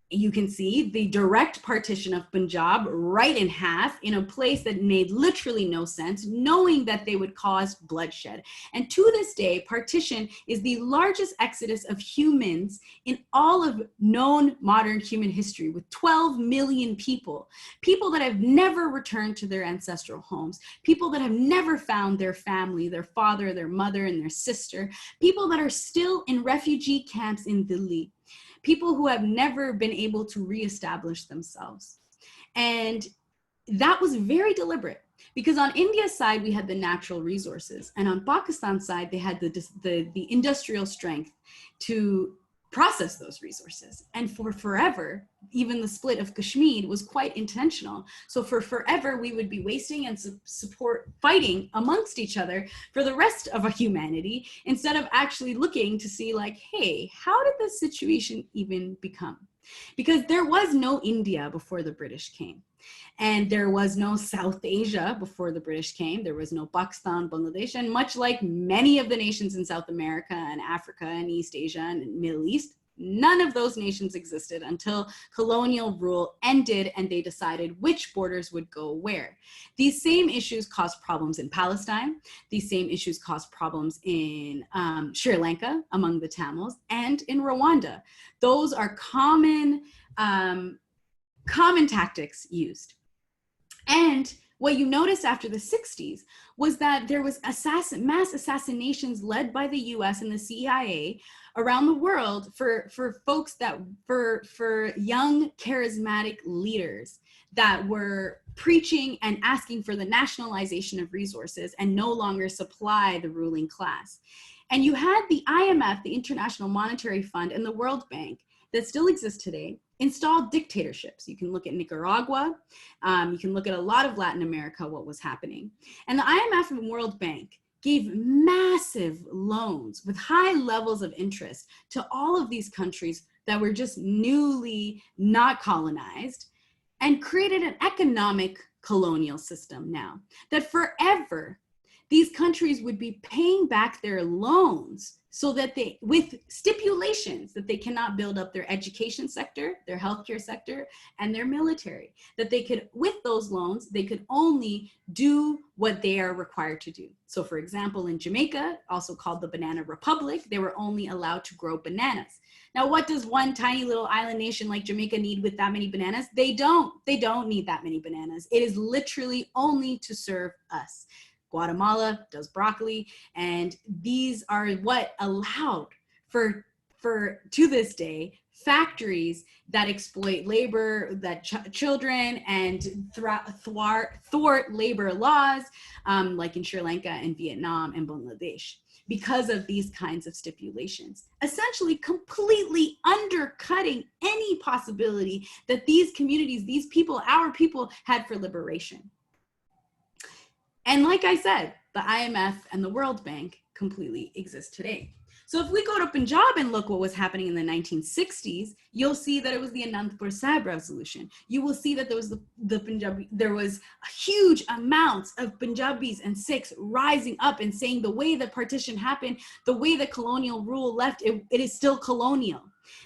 You can see the direct partition of Punjab right in half in a place that made literally no sense, knowing that they would cause bloodshed. And to this day, partition is the largest exodus of humans in all of known modern human history, with 12 million people that have never returned to their ancestral homes, people that have never found their family, their father, their mother, and their sister, people that are still in refugee camps in Delhi, people who have never been able to reestablish themselves. And that was very deliberate, because on India's side, we had the natural resources, and on Pakistan's side, they had the industrial strength to process those resources. And for forever, even the split of Kashmir was quite intentional. So for forever, we would be wasting and fighting amongst each other for the rest of our humanity, instead of actually looking to see like, hey, how did this situation even become? Because there was no India before the British came. And there was no South Asia before the British came. There was no Pakistan, Bangladesh, and much like many of the nations in South America and Africa and East Asia and Middle East, none of those nations existed until colonial rule ended and they decided which borders would go where. These same issues caused problems in Palestine. These same issues caused problems in Sri Lanka among the Tamils and in Rwanda. Those are common tactics used. And what you noticed after the 60s was that there was mass assassinations led by the US and the CIA around the world for folks that, for young charismatic leaders that were preaching and asking for the nationalization of resources and no longer supply the ruling class. And you had the IMF, the International Monetary Fund, and the World Bank that still exists today, installed dictatorships. You can look at Nicaragua. You can look at a lot of Latin America, what was happening. And the IMF and World Bank gave massive loans with high levels of interest to all of these countries that were just newly not colonized, and created an economic colonial system now that forever these countries would be paying back their loans so that they, with stipulations that they cannot build up their education sector, their healthcare sector, and their military, that they could, with those loans, they could only do what they are required to do. So for example, in Jamaica, also called the Banana Republic, they were only allowed to grow bananas. Now, what does one tiny little island nation like Jamaica need with that many bananas? They don't need that many bananas. It is literally only to serve us. Guatemala does broccoli, and these are what allowed for to this day, factories that exploit labor, that children, and thwart labor laws, like in Sri Lanka and Vietnam and Bangladesh, because of these kinds of stipulations, essentially completely undercutting any possibility that these communities, these people, our people, had for liberation. And like I said, the IMF and the World Bank completely exist today. So if we go to Punjab and look what was happening in the 1960s, you'll see that it was the Anandpur Sahib Resolution. You will see that there was there was huge amounts of Punjabis and Sikhs rising up and saying the way that partition happened, the way that colonial rule left, it is still colonial,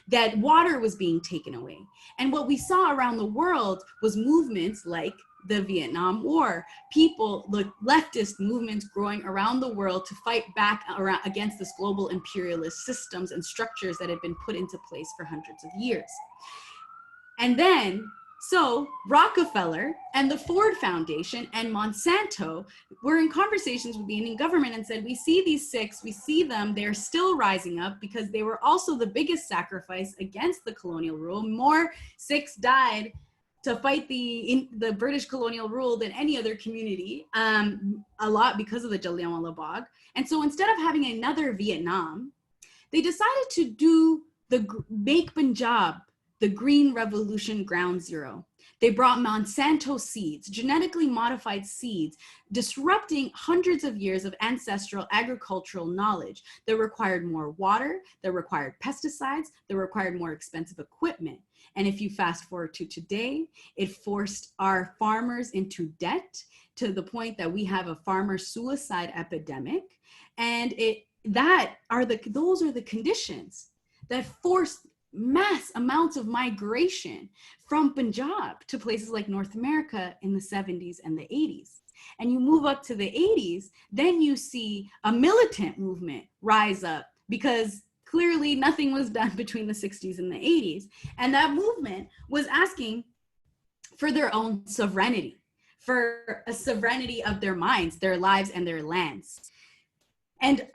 that water was being taken away. And what we saw around the world was movements like the Vietnam War, people, the leftist movements growing around the world to fight back against this global imperialist systems and structures that had been put into place for hundreds of years. And then, so Rockefeller and the Ford Foundation and Monsanto were in conversations with the Indian government and said, we see these Sikhs, we see them, they're still rising up because they were also the biggest sacrifice against the colonial rule. More Sikhs died to fight the British colonial rule than any other community, a lot because of the Jallianwala Bagh. And so instead of having another Vietnam, they decided to make Punjab the Green Revolution ground zero. They brought Monsanto seeds, genetically modified seeds, disrupting hundreds of years of ancestral agricultural knowledge that required more water, that required pesticides, that required more expensive equipment. And if you fast forward to today, it forced our farmers into debt to the point that we have a farmer suicide epidemic. And those are the conditions that forced mass amounts of migration from Punjab to places like North America in the 70s and the 80s. And you move up to the 80s, then you see a militant movement rise up because clearly nothing was done between the 60s and the 80s. And that movement was asking for their own sovereignty, for a sovereignty of their minds, their lives, and their lands. And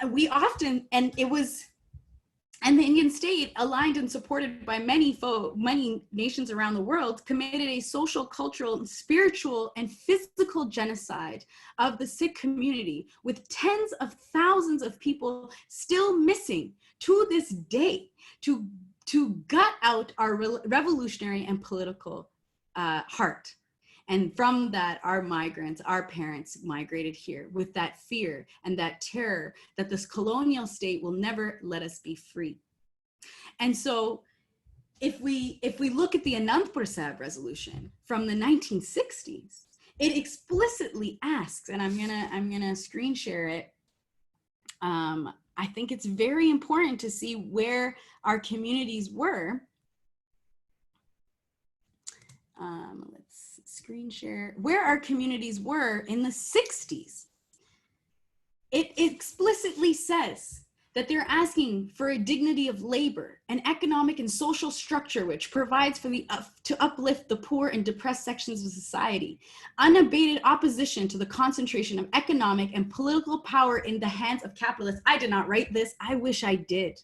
and the Indian state, aligned and supported by many nations around the world, committed a social, cultural, spiritual, and physical genocide of the Sikh community, with tens of thousands of people still missing to this day, to gut out our revolutionary and political heart. And from that, our migrants, our parents migrated here with that fear and that terror that this colonial state will never let us be free. And so if we look at the Anandpur Sahib Resolution from the 1960s, it explicitly asks, and I'm gonna screen share it. I think it's very important to see where our communities were. Let's screen share where our communities were in the 60s. It explicitly says that they're asking for a dignity of labor, an economic and social structure which provides for to uplift the poor and depressed sections of society, unabated opposition to the concentration of economic and political power in the hands of capitalists. I did not write this. I wish I did.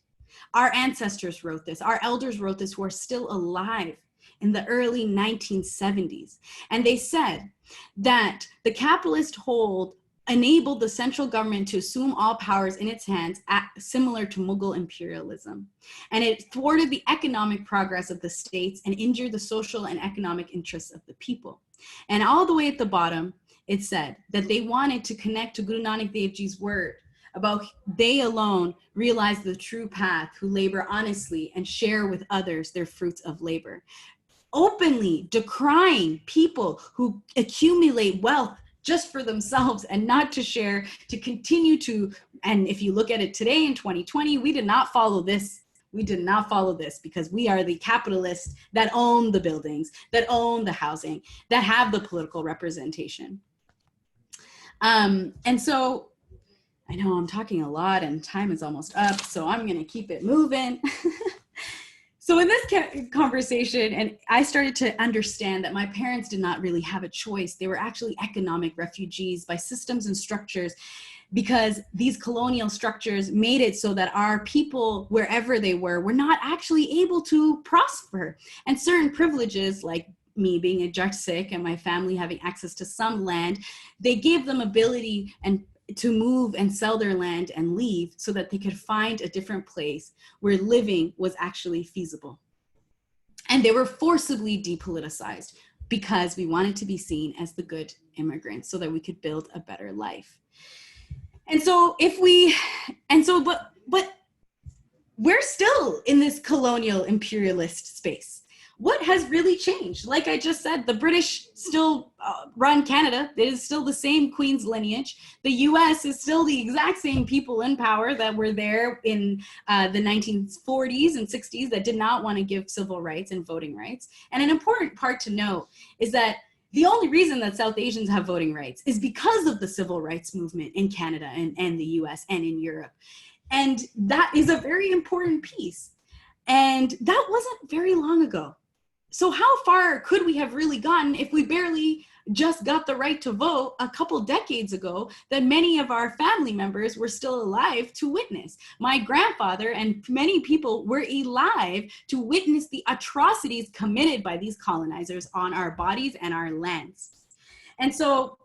Our ancestors wrote this. Our elders wrote this who are still alive in the early 1970s. And they said that the capitalists hold enabled the central government to assume all powers in its hands, similar to Mughal imperialism. And it thwarted the economic progress of the states and injured the social and economic interests of the people. And all the way at the bottom, it said that they wanted to connect to Guru Nanak Dev Ji's word about they alone realize the true path who labor honestly and share with others their fruits of labor. Openly decrying people who accumulate wealth just for themselves and not to share, to continue to, and if you look at it today in 2020, we did not follow this. We did not follow this because we are the capitalists that own the buildings, that own the housing, that have the political representation. And so I know I'm talking a lot and time is almost up, so I'm gonna keep it moving. So in this conversation, and I started to understand that my parents did not really have a choice. They were actually economic refugees by systems and structures, because these colonial structures made it so that our people, wherever they were not actually able to prosper. And certain privileges, like me being a Jat Sikh and my family having access to some land, they gave them ability and to move and sell their land and leave so that they could find a different place where living was actually feasible. And they were forcibly depoliticized because we wanted to be seen as the good immigrants so that we could build a better life. And so but we're still in this colonial imperialist space. What has really changed? Like I just said, the British still run Canada. It is still the same Queen's lineage. The US is still the exact same people in power that were there in the 1940s and 60s that did not want to give civil rights and voting rights. And an important part to note is that the only reason that South Asians have voting rights is because of the civil rights movement in Canada and the US and in Europe. And that is a very important piece. And that wasn't very long ago. So how far could we have really gotten if we barely just got the right to vote a couple decades ago that many of our family members were still alive to witness? My grandfather and many people were alive to witness the atrocities committed by these colonizers on our bodies and our lands. And so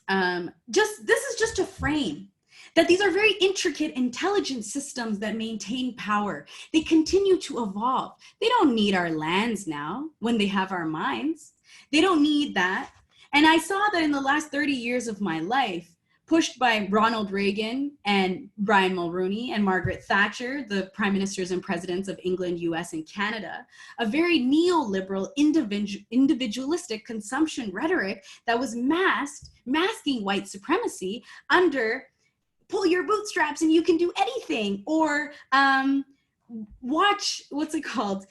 this is just a frame that these are very intricate, intelligent systems that maintain power. They continue to evolve. They don't need our lands now when they have our minds. They don't need that. And I saw that in the last 30 years of my life, pushed by Ronald Reagan and Brian Mulroney and Margaret Thatcher, the prime ministers and presidents of England, US, and Canada, a very neoliberal, individualistic consumption rhetoric that was masking white supremacy under pull your bootstraps and you can do anything, or watch, what's it called?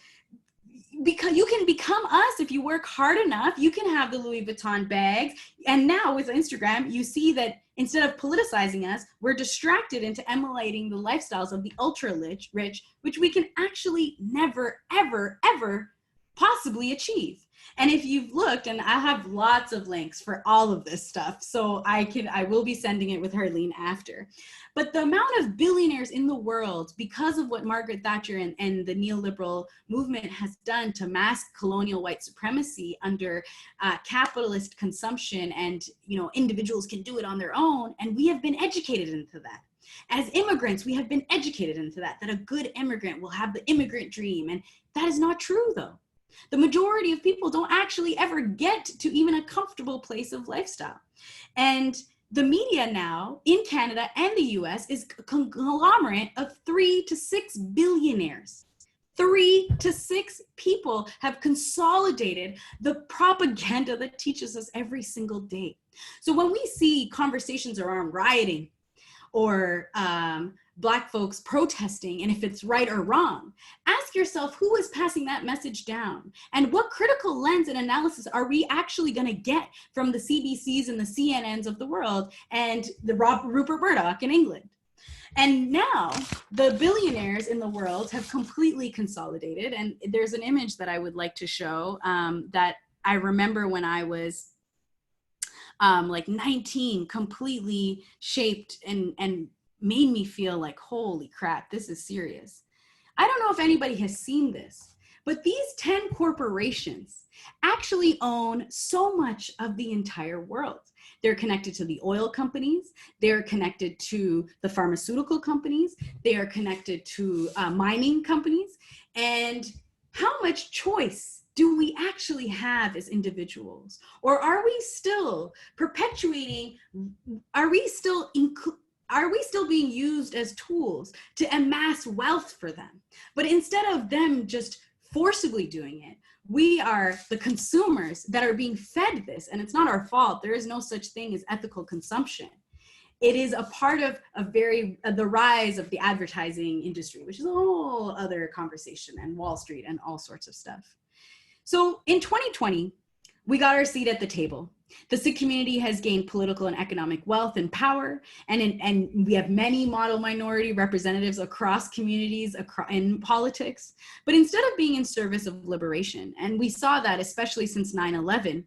Because you can become us if you work hard enough. You can have the Louis Vuitton bags. And now with Instagram, you see that instead of politicizing us, we're distracted into emulating the lifestyles of the ultra rich, which we can actually never, ever, ever possibly achieve. And if you've looked, and I have lots of links for all of this stuff, so I will be sending it with Harleen after. But the amount of billionaires in the world, because of what Margaret Thatcher and the neoliberal movement has done to mask colonial white supremacy under capitalist consumption, and individuals can do it on their own, and we have been educated into that. As immigrants, we have been educated into that a good immigrant will have the immigrant dream, and that is not true though. The majority of people don't actually ever get to even a comfortable place of lifestyle. And the media now in Canada and the US is a conglomerate of 3 to 6 billionaires. 3 to 6 people have consolidated the propaganda that teaches us every single day. So when we see conversations around rioting or Black folks protesting, and if it's right or wrong, ask yourself who is passing that message down, and what critical lens and analysis are we actually going to get from the CBCs and the CNNs of the world and the Rupert Murdoch in England. And now the billionaires in the world have completely consolidated, and there's an image that I would like to show that I remember when I was like 19, completely shaped and made me feel like, holy crap, this is serious. I don't know if anybody has seen this, But these 10 corporations actually own so much of the entire world. They're connected to the oil companies. They're connected to the pharmaceutical companies. They are connected to mining companies. And how much choice do we actually have as individuals? Or are we still perpetuating, are we still being used as tools to amass wealth for them? But instead of them just forcibly doing it, we are the consumers that are being fed this, and it's not our fault. There is no such thing as ethical consumption. It is a part of the rise of the advertising industry, which is a whole other conversation, and Wall Street and all sorts of stuff. So in 2020, we got our seat at the table. The Sikh community has gained political and economic wealth and power, and we have many model minority representatives across communities in politics. But instead of being in service of liberation, and we saw that especially since 9/11,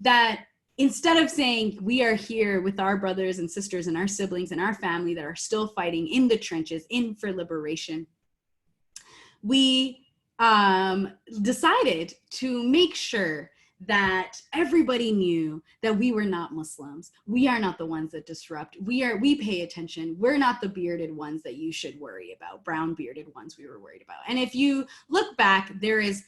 that instead of saying we are here with our brothers and sisters and our siblings and our family that are still fighting in the trenches for liberation, we decided to make sure that everybody knew that we were not Muslims. We are not the ones that disrupt. We pay attention. We're not the bearded ones that you should worry about, brown bearded ones we were worried about. And if you look back, there is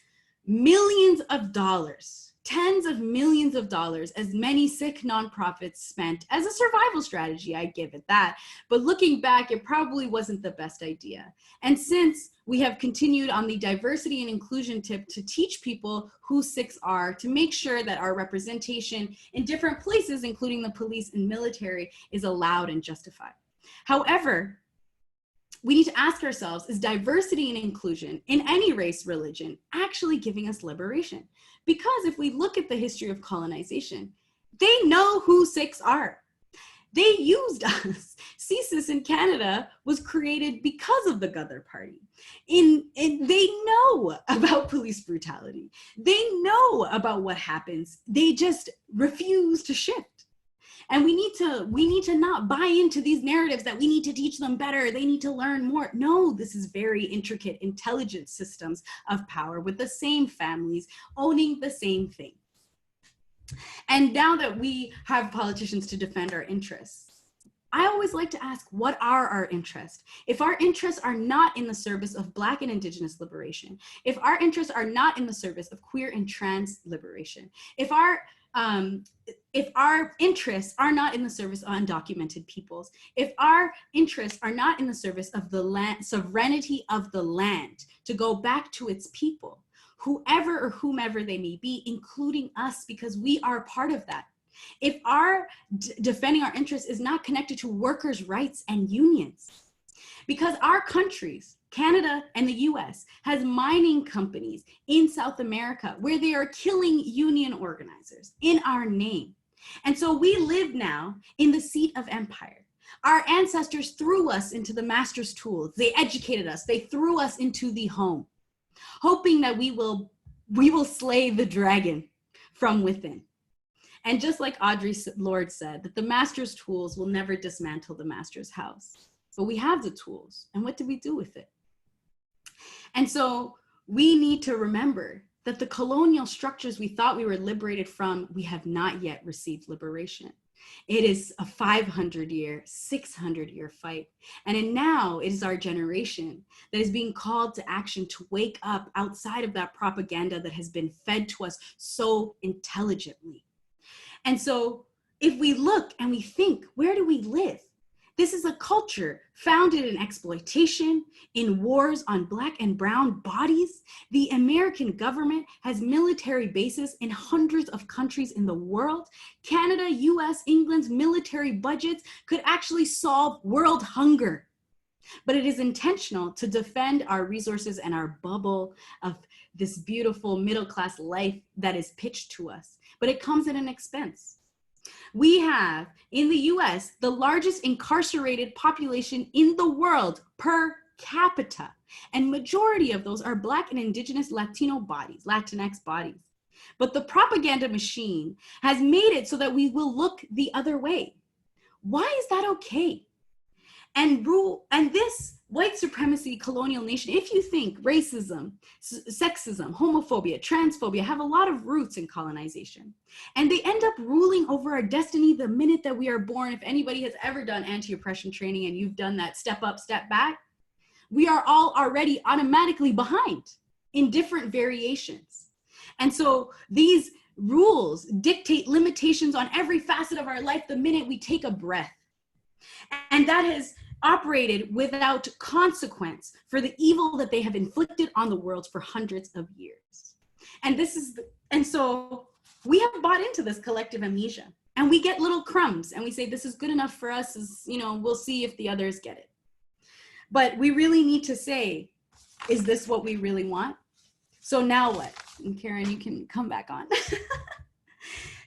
millions of dollars, tens of millions of dollars, as many Sikh nonprofits spent as a survival strategy, I give it that. But looking back, it probably wasn't the best idea. And since we have continued on the diversity and inclusion tip to teach people who Sikhs are, to make sure that our representation in different places, including the police and military, is allowed and justified. However, we need to ask ourselves, is diversity and inclusion in any race, religion, actually giving us liberation? Because if we look at the history of colonization, they know who Sikhs are. They used us. CSIS in Canada was created because of the Ghadar Party. They know about police brutality. They know about what happens. They just refuse to shift. And we need to not buy into these narratives that we need to teach them better. They need to learn more. No, this is very intricate, intelligent systems of power with the same families owning the same thing. And now that we have politicians to defend our interests, I always like to ask, what are our interests? If our interests are not in the service of Black and Indigenous liberation, if our interests are not in the service of queer and trans liberation, if our interests are not in the service of undocumented peoples, if our interests are not in the service of the land, sovereignty of the land to go back to its people, whoever or whomever they may be, including us, because we are part of that. If our defending our interests is not connected to workers' rights and unions, because our countries, Canada and the US, has mining companies in South America where they are killing union organizers in our name. And so we live now in the seat of empire. Our ancestors threw us into the master's tools. They educated us. They threw us into the home, hoping that we will slay the dragon from within. And just like Audre Lorde said, that the master's tools will never dismantle the master's house. But we have the tools, and what do we do with it? And so we need to remember that the colonial structures we thought we were liberated from, we have not yet received liberation. It is a 500-year, 600-year fight. And now it is our generation that is being called to action to wake up outside of that propaganda that has been fed to us so intelligently. And so if we look and we think, where do we live? This is a culture founded in exploitation, in wars on Black and brown bodies. The American government has military bases in hundreds of countries in the world. Canada, US, England's military budgets could actually solve world hunger. But it is intentional to defend our resources and our bubble of this beautiful middle-class life that is pitched to us. But it comes at an expense. We have, in the US, the largest incarcerated population in the world per capita. And majority of those are Black and Indigenous Latino bodies, Latinx bodies. But the propaganda machine has made it so that we will look the other way. Why is that okay? and this white supremacy colonial nation, if you think racism, sexism, homophobia, transphobia have a lot of roots in colonization, and they end up ruling over our destiny the minute that we are born. If anybody has ever done anti-oppression training and you've done that step up, step back, we are all already automatically behind in different variations. And so these rules dictate limitations on every facet of our life the minute we take a breath. And that has operated without consequence for the evil that they have inflicted on the world for hundreds of years. And so we have bought into this collective amnesia, and we get little crumbs and we say, this is good enough for us, we'll see if the others get it. But we really need to say, is this what we really want? So now what? And Karen, you can come back on.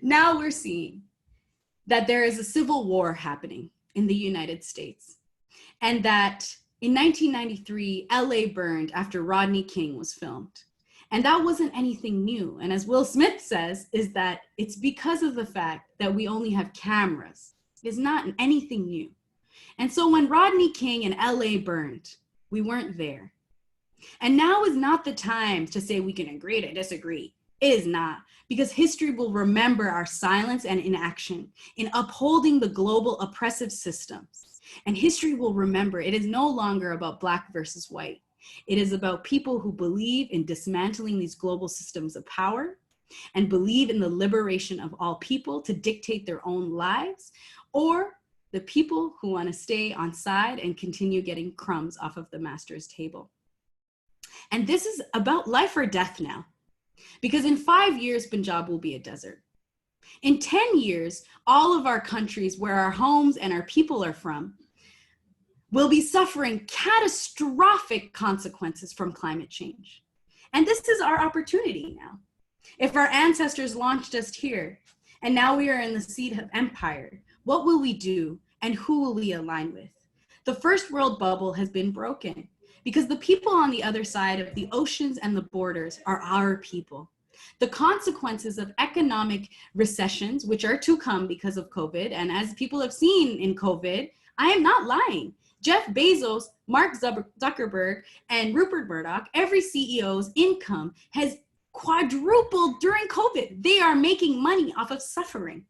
Now we're seeing that there is a civil war happening in the United States, and that in 1993, LA burned after Rodney King was filmed. And that wasn't anything new. And as Will Smith says, is that it's because of the fact that we only have cameras. It's not anything new. And so when Rodney King and LA burned, we weren't there. And now is not the time to say we can agree to disagree. It is not, because history will remember our silence and inaction in upholding the global oppressive systems. And history will remember it is no longer about Black versus white. It is about people who believe in dismantling these global systems of power and believe in the liberation of all people to dictate their own lives, or the people who want to stay on side and continue getting crumbs off of the master's table. And this is about life or death now, because in 5 years, Punjab will be a desert. In 10 years, all of our countries where our homes and our people are from will be suffering catastrophic consequences from climate change. And this is our opportunity now. If our ancestors launched us here, and now we are in the seat of empire, what will we do and who will we align with? The first world bubble has been broken because the people on the other side of the oceans and the borders are our people. The consequences of economic recessions, which are to come because of COVID, and as people have seen in COVID, I am not lying. Jeff Bezos, Mark Zuckerberg, and Rupert Murdoch, every CEO's income has quadrupled during COVID. They are making money off of suffering.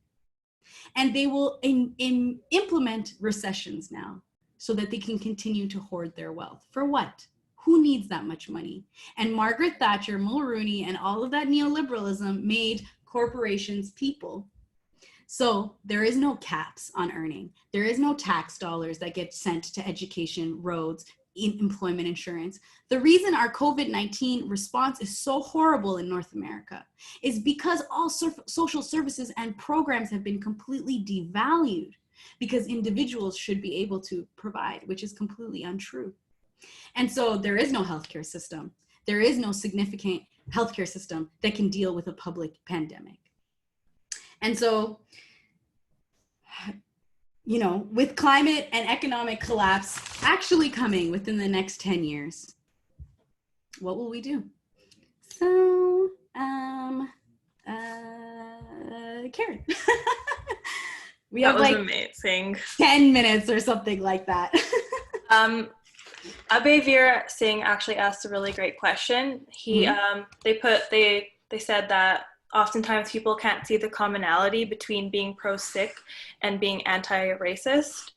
And they will implement recessions now so that they can continue to hoard their wealth. For what? Who needs that much money? And Margaret Thatcher, Mulrooney, and all of that neoliberalism made corporations people. So there is no caps on earning. There is no tax dollars that get sent to education, roads, employment insurance. The reason our COVID-19 response is so horrible in North America is because all social services and programs have been completely devalued because individuals should be able to provide, which is completely untrue. And so there is no healthcare system. There is no significant healthcare system that can deal with a public pandemic. And so, with climate and economic collapse actually coming within the next 10 years, what will we do? So, Karen. We have like amazing. 10 minutes or something like that. Abhay Veer Singh actually asked a really great question. He, they said that oftentimes people can't see the commonality between being pro-Sikh and being anti-racist.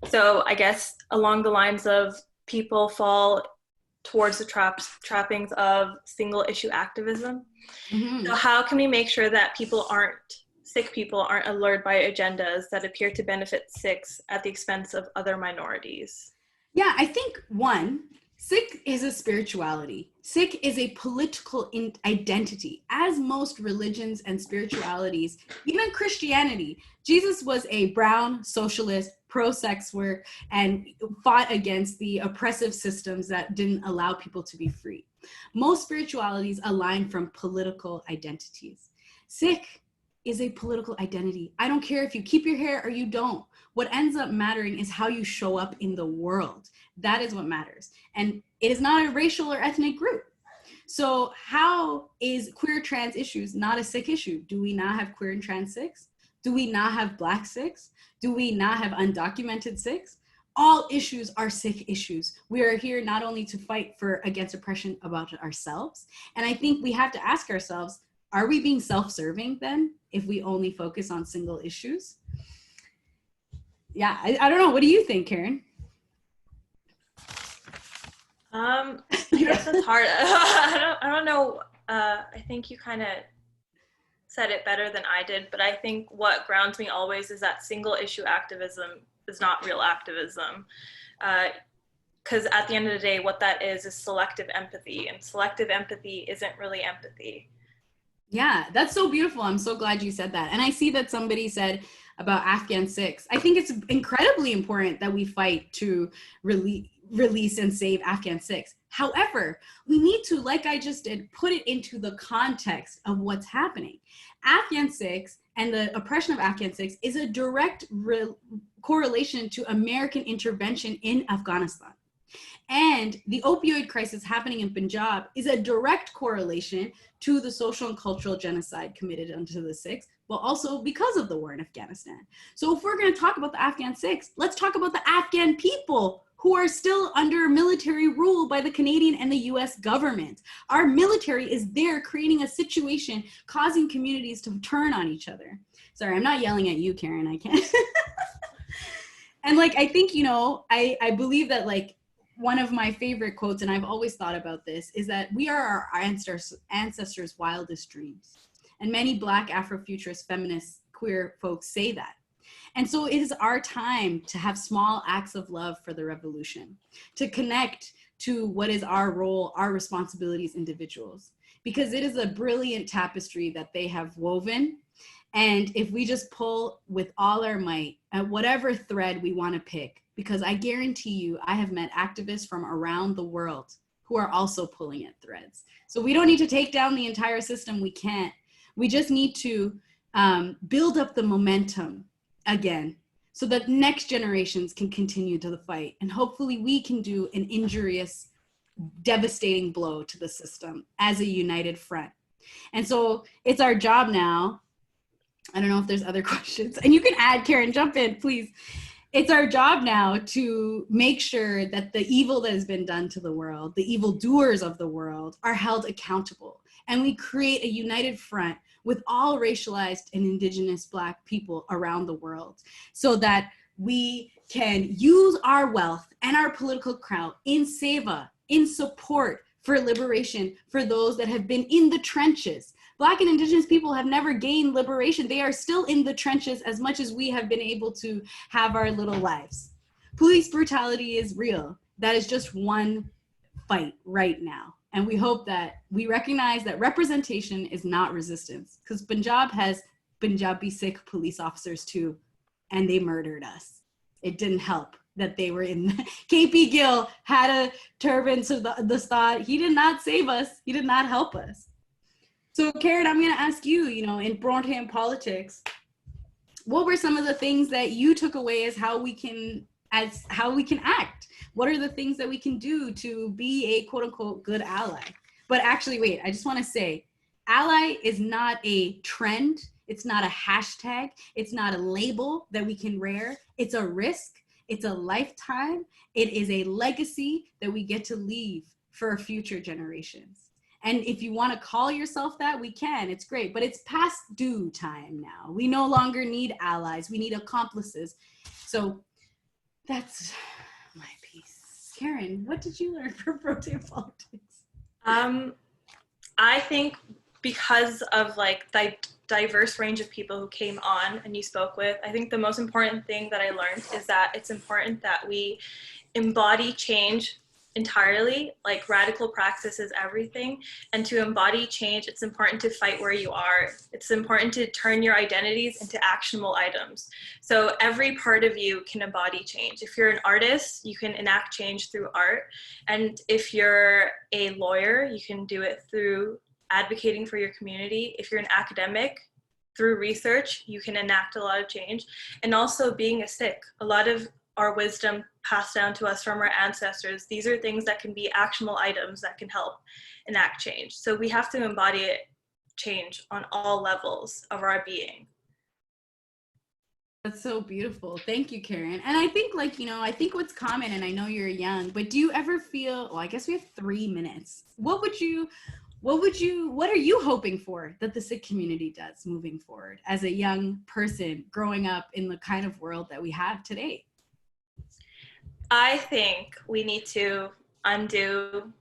So I guess along the lines of people fall towards the trappings of single issue activism. Mm-hmm. So how can we make sure that Sikh people aren't allured by agendas that appear to benefit Sikhs at the expense of other minorities? Yeah, I think Sikh is a spirituality. Sikh is a political identity, as most religions and spiritualities, even Christianity. Jesus was a brown socialist, pro-sex work, and fought against the oppressive systems that didn't allow people to be free. Most spiritualities align from political identities. Sikh is a political identity. I don't care if you keep your hair or you don't. What ends up mattering is how you show up in the world. That is what matters. And it is not a racial or ethnic group. So how is queer trans issues not a Sikh issue? Do we not have queer and trans Sikhs? Do we not have Black Sikhs? Do we not have undocumented Sikhs? all issues are Sikh issues. We are here not only to fight against oppression about ourselves. And I think we have to ask ourselves, are we being self-serving then if we only focus on single issues? Yeah, I don't know. What do you think, Karen? I guess it's hard. I don't know. I think you kind of said it better than I did, but I think what grounds me always is that single issue activism is not real activism. Because at the end of the day, what that is selective empathy, and selective empathy isn't really empathy. Yeah, that's so beautiful. I'm so glad you said that. And I see that somebody said about Afghan Sikhs. I think it's incredibly important that we fight to release and save Afghan Sikhs. However, we need to, like I just did, put it into the context of what's happening. Afghan Sikhs and the oppression of Afghan Sikhs is a direct correlation to American intervention in Afghanistan. And the opioid crisis happening in Punjab is a direct correlation to the social and cultural genocide committed unto the Sikhs, but also because of the war in Afghanistan. So if we're going to talk about the Afghan Sikhs, let's talk about the Afghan people who are still under military rule by the Canadian and the US government. Our military is there creating a situation, causing communities to turn on each other. Sorry, I'm not yelling at you, Karen, I can't. And like, I think, you know, I believe that like, one of my favorite quotes, and I've always thought about this, is that we are our ancestors' wildest dreams. And many Black Afrofuturist feminist queer folks say that. And so it is our time to have small acts of love for the revolution, to connect to what is our role, our responsibilities as individuals, because it is a brilliant tapestry that they have woven. And if we just pull with all our might at whatever thread we want to pick, because I guarantee you, I have met activists from around the world who are also pulling at threads. So we don't need to take down the entire system. We can't. We just need to build up the momentum again so that next generations can continue to the fight. And hopefully we can do an injurious, devastating blow to the system as a united front. And so it's our job now. I don't know if there's other questions. And you can add, Karen, jump in, please. It's our job now to make sure that the evil that has been done to the world, the evildoers of the world, are held accountable. And we create a united front with all racialized and indigenous Black people around the world so that we can use our wealth and our political clout in seva, in support for liberation for those that have been in the trenches. Black and indigenous people have never gained liberation. They are still in the trenches as much as we have been able to have our little lives. Police brutality is real. That is just one fight right now. And we hope that we recognize that representation is not resistance, because Punjab has Punjabi Sikh police officers too, and they murdered us. It didn't help that they were in, KP Gill had a turban to the start. He did not save us. He did not help us. So Karen, I'm gonna ask you, you know, in Bronte politics, what were some of the things that you took away as how we can act? What are the things that we can do to be a quote unquote good ally? But actually, wait, I just wanna say, ally is not a trend. It's not a hashtag. It's not a label that we can wear. It's a risk. It's a lifetime. It is a legacy that we get to leave for future generations. And if you want to call yourself that, we can. It's great. But it's past due time now. We no longer need allies. We need accomplices. So that's my piece. Karen, what did you learn from Bronte politics? I think because of like the diverse range of people who came on and you spoke with, I think the most important thing that I learned is that it's important that we embody change entirely. Like radical practice is everything, and to embody change, it's important to fight where you are. It's important to turn your identities into actionable items. So every part of you can embody change. If you're an artist, you can enact change through art, and if you're a lawyer, you can do it through advocating for your community. If you're an academic, through research, you can enact a lot of change. And also being a Sikh, a lot of our wisdom passed down to us from our ancestors, these are things that can be actionable items that can help enact change. So we have to embody change on all levels of our being. That's so beautiful. Thank you, Karen. And I think I think what's common, and I know you're young, but do you ever feel, well, I guess we have 3 minutes. What are you hoping for that the Sikh community does moving forward as a young person growing up in the kind of world that we have today? I think we need to undo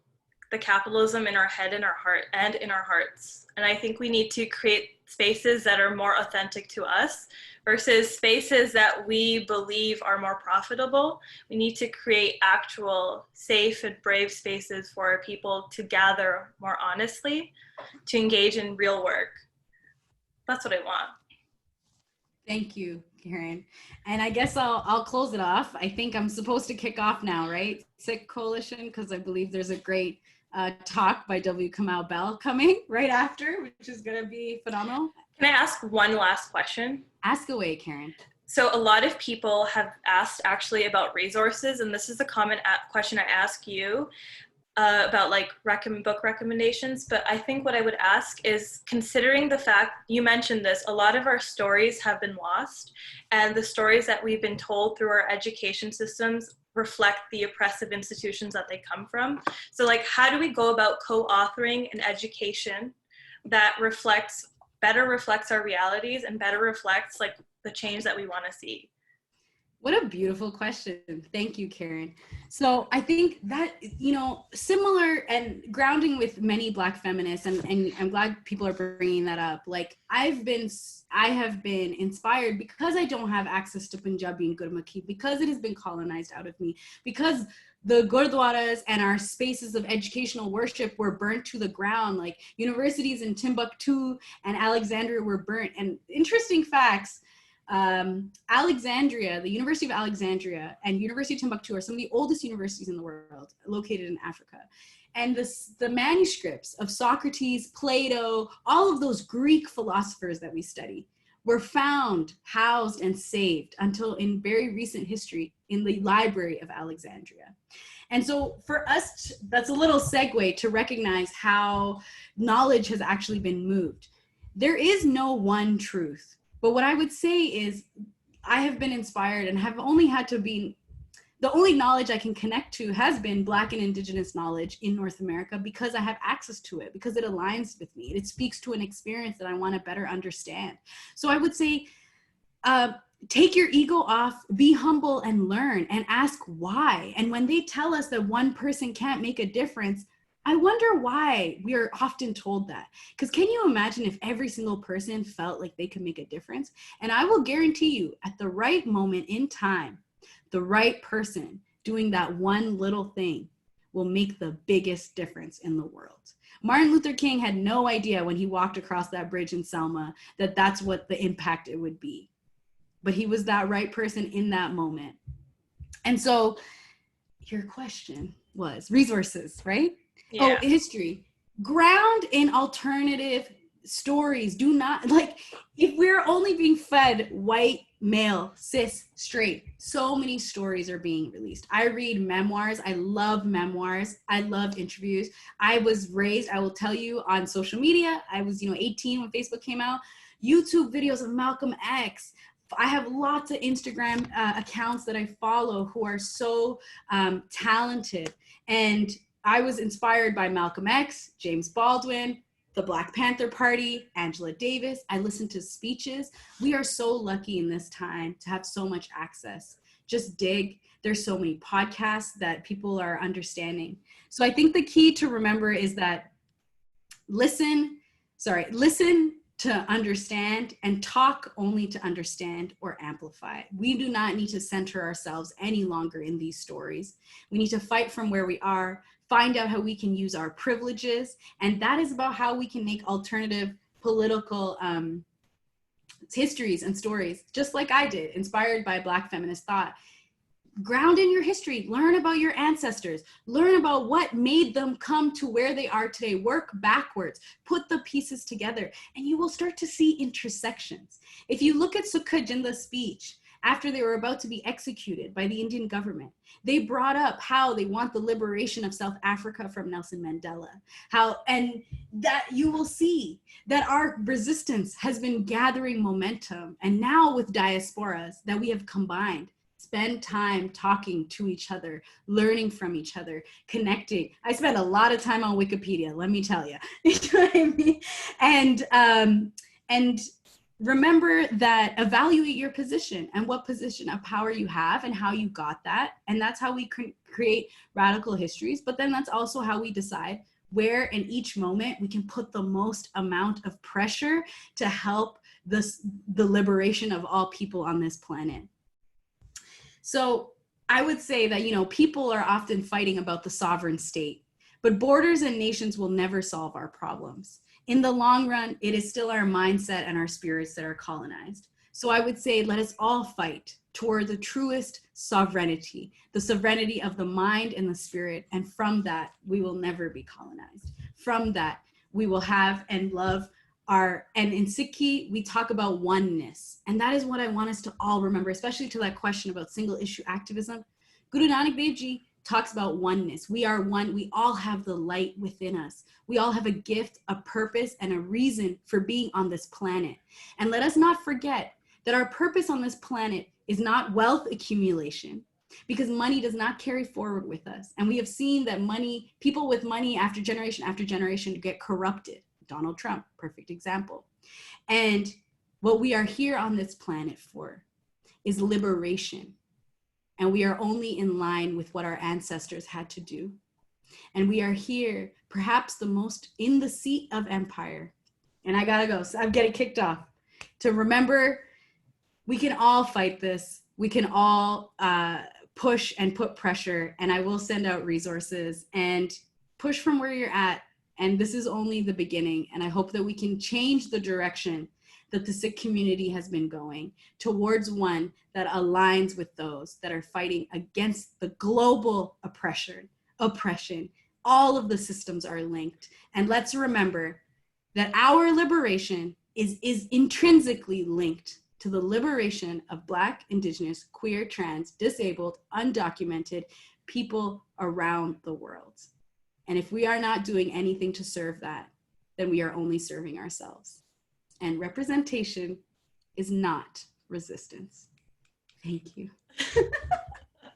the capitalism in our head, in our heart, and in our hearts. And I think we need to create spaces that are more authentic to us versus spaces that we believe are more profitable. We need to create actual safe and brave spaces for people to gather more honestly, to engage in real work. That's what I want. Thank you, Karen. And I guess I'll close it off. I think I'm supposed to kick off now, right? Sikh Coalition, because I believe there's a great talk by W. Kamau Bell coming right after, which is going to be phenomenal. Can I ask one last question? Ask away, Karen. So a lot of people have asked actually about resources, and this is a common question I ask you about like book recommendations. But I think what I would ask is, considering the fact you mentioned this, a lot of our stories have been lost, and the stories that we've been told through our education systems reflect the oppressive institutions that they come from. So like, how do we go about co-authoring an education that better reflects our realities and better reflects like the change that we want to see? What a beautiful question. Thank you, Karen. So I think that, similar and grounding with many Black feminists, and I'm glad people are bringing that up. Like I have been inspired because I don't have access to Punjabi and Gurmukhi, because it has been colonized out of me, because the gurdwaras and our spaces of educational worship were burnt to the ground. Like universities in Timbuktu and Alexandria were burnt. And interesting facts, Alexandria, the University of Alexandria and University of Timbuktu are some of the oldest universities in the world, located in Africa. And the manuscripts of Socrates, Plato, all of those Greek philosophers that we study were found, housed, and saved until in very recent history in the Library of Alexandria. And so for us, that's a little segue to recognize how knowledge has actually been moved. There is no one truth. But what I would say is I have been inspired and have only had to be, the only knowledge I can connect to has been Black and Indigenous knowledge in North America, because I have access to it, because it aligns with me. It speaks to an experience that I want to better understand. So I would say, take your ego off, be humble and learn, and ask why. And when they tell us that one person can't make a difference, I wonder why we are often told that. Because can you imagine if every single person felt like they could make a difference? And I will guarantee you, at the right moment in time, the right person doing that one little thing will make the biggest difference in the world. Martin Luther King had no idea when he walked across that bridge in Selma that that's what the impact it would be. But he was that right person in that moment. And so your question was resources, right? Yeah. Oh, history. Ground in alternative stories. Do not, like, if we're only being fed white, male, cis, straight, so many stories are being released. I read memoirs. I love memoirs. I love interviews. I was raised, I will tell you, on social media. I was, 18 when Facebook came out. YouTube videos of Malcolm X. I have lots of Instagram accounts that I follow who are so talented. And I was inspired by Malcolm X, James Baldwin, the Black Panther Party, Angela Davis. I listened to speeches. We are so lucky in this time to have so much access. Just dig. There's so many podcasts that people are understanding. So I think the key to remember is that listen to understand and talk only to understand or amplify. We do not need to center ourselves any longer in these stories. We need to fight from where we are, find out how we can use our privileges, and that is about how we can make alternative political histories and stories, just like I did, inspired by Black feminist thought. Ground in your history, learn about your ancestors, learn about what made them come to where they are today, work backwards, put the pieces together, and you will start to see intersections. If you look at Sukha Jinda's speech after they were about to be executed by the Indian government. They brought up how they want the liberation of South Africa from Nelson Mandela. And that you will see that our resistance has been gathering momentum. And now with diasporas that we have combined, spend time talking to each other, learning from each other, connecting. I spend a lot of time on Wikipedia, let me tell you. You know what I mean? And remember that, evaluate your position and what position of power you have and how you got that. And that's how we create radical histories. But then that's also how we decide where in each moment we can put the most amount of pressure to help the liberation of all people on this planet. So I would say that, you know, people are often fighting about the sovereign state, but borders and nations will never solve our problems. In the long run, it is still our mindset and our spirits that are colonized. So I would say, let us all fight toward the truest sovereignty, the sovereignty of the mind and the spirit. And from that, we will never be colonized. From that, we will have and love and in Sikhi, we talk about oneness. And that is what I want us to all remember, especially to that question about single issue activism. Guru Nanak Dev Ji talks about oneness. We are one. We all have the light within us. We all have a gift, a purpose, and a reason for being on this planet. And let us not forget that our purpose on this planet is not wealth accumulation, because money does not carry forward with us. And we have seen that people with money after generation get corrupted. Donald Trump, perfect example. And what we are here on this planet for is liberation. And we are only in line with what our ancestors had to do. And we are here, perhaps the most in the seat of empire. And I gotta go, so I'm getting kicked off. To remember, we can all fight this. We can all push and put pressure. And I will send out resources and push from where you're at. And this is only the beginning. And I hope that we can change the direction that the Sikh community has been going towards one that aligns with those that are fighting against the global oppression. All of the systems are linked. And let's remember that our liberation is intrinsically linked to the liberation of Black, Indigenous, queer, trans, disabled, undocumented people around the world. And if we are not doing anything to serve that, then we are only serving ourselves. And representation is not resistance. Thank you.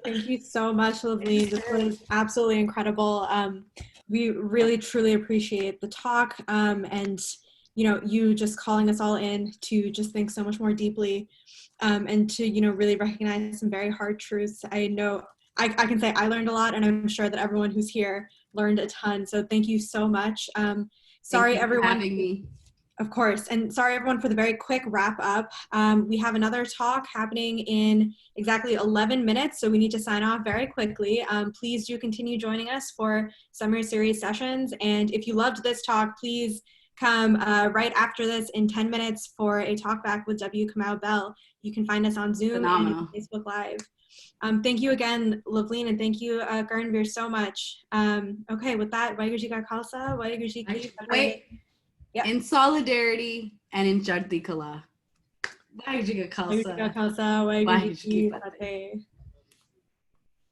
Thank you so much, Loveleen. This was absolutely incredible. We really, truly appreciate the talk and, you know, you just calling us all in to just think so much more deeply and to, you know, really recognize some very hard truths. I know I can say I learned a lot, and I'm sure that everyone who's here learned a ton. So thank you so much. Sorry, everyone. Thank you for having me. Of course. And sorry, everyone, for the very quick wrap up. We have another talk happening in exactly 11 minutes, so we need to sign off very quickly. Please do continue joining us for summer series sessions. And if you loved this talk, please come right after this in 10 minutes for a talk back with W. Kamau Bell. You can find us on Zoom and Facebook Live. Thank you again, Loveleen, and thank you, Garnveer, so much. Okay, with that, Waheguru Ji Ka Khalsa, Waheguru Ji Ki Fateh. Wait. Yep. In solidarity and in Chardhi Kala. Waheguru Ji Ka Khalsa. Waheguru Ji Ka Khalsa, Waheguru Ji Ki Fateh.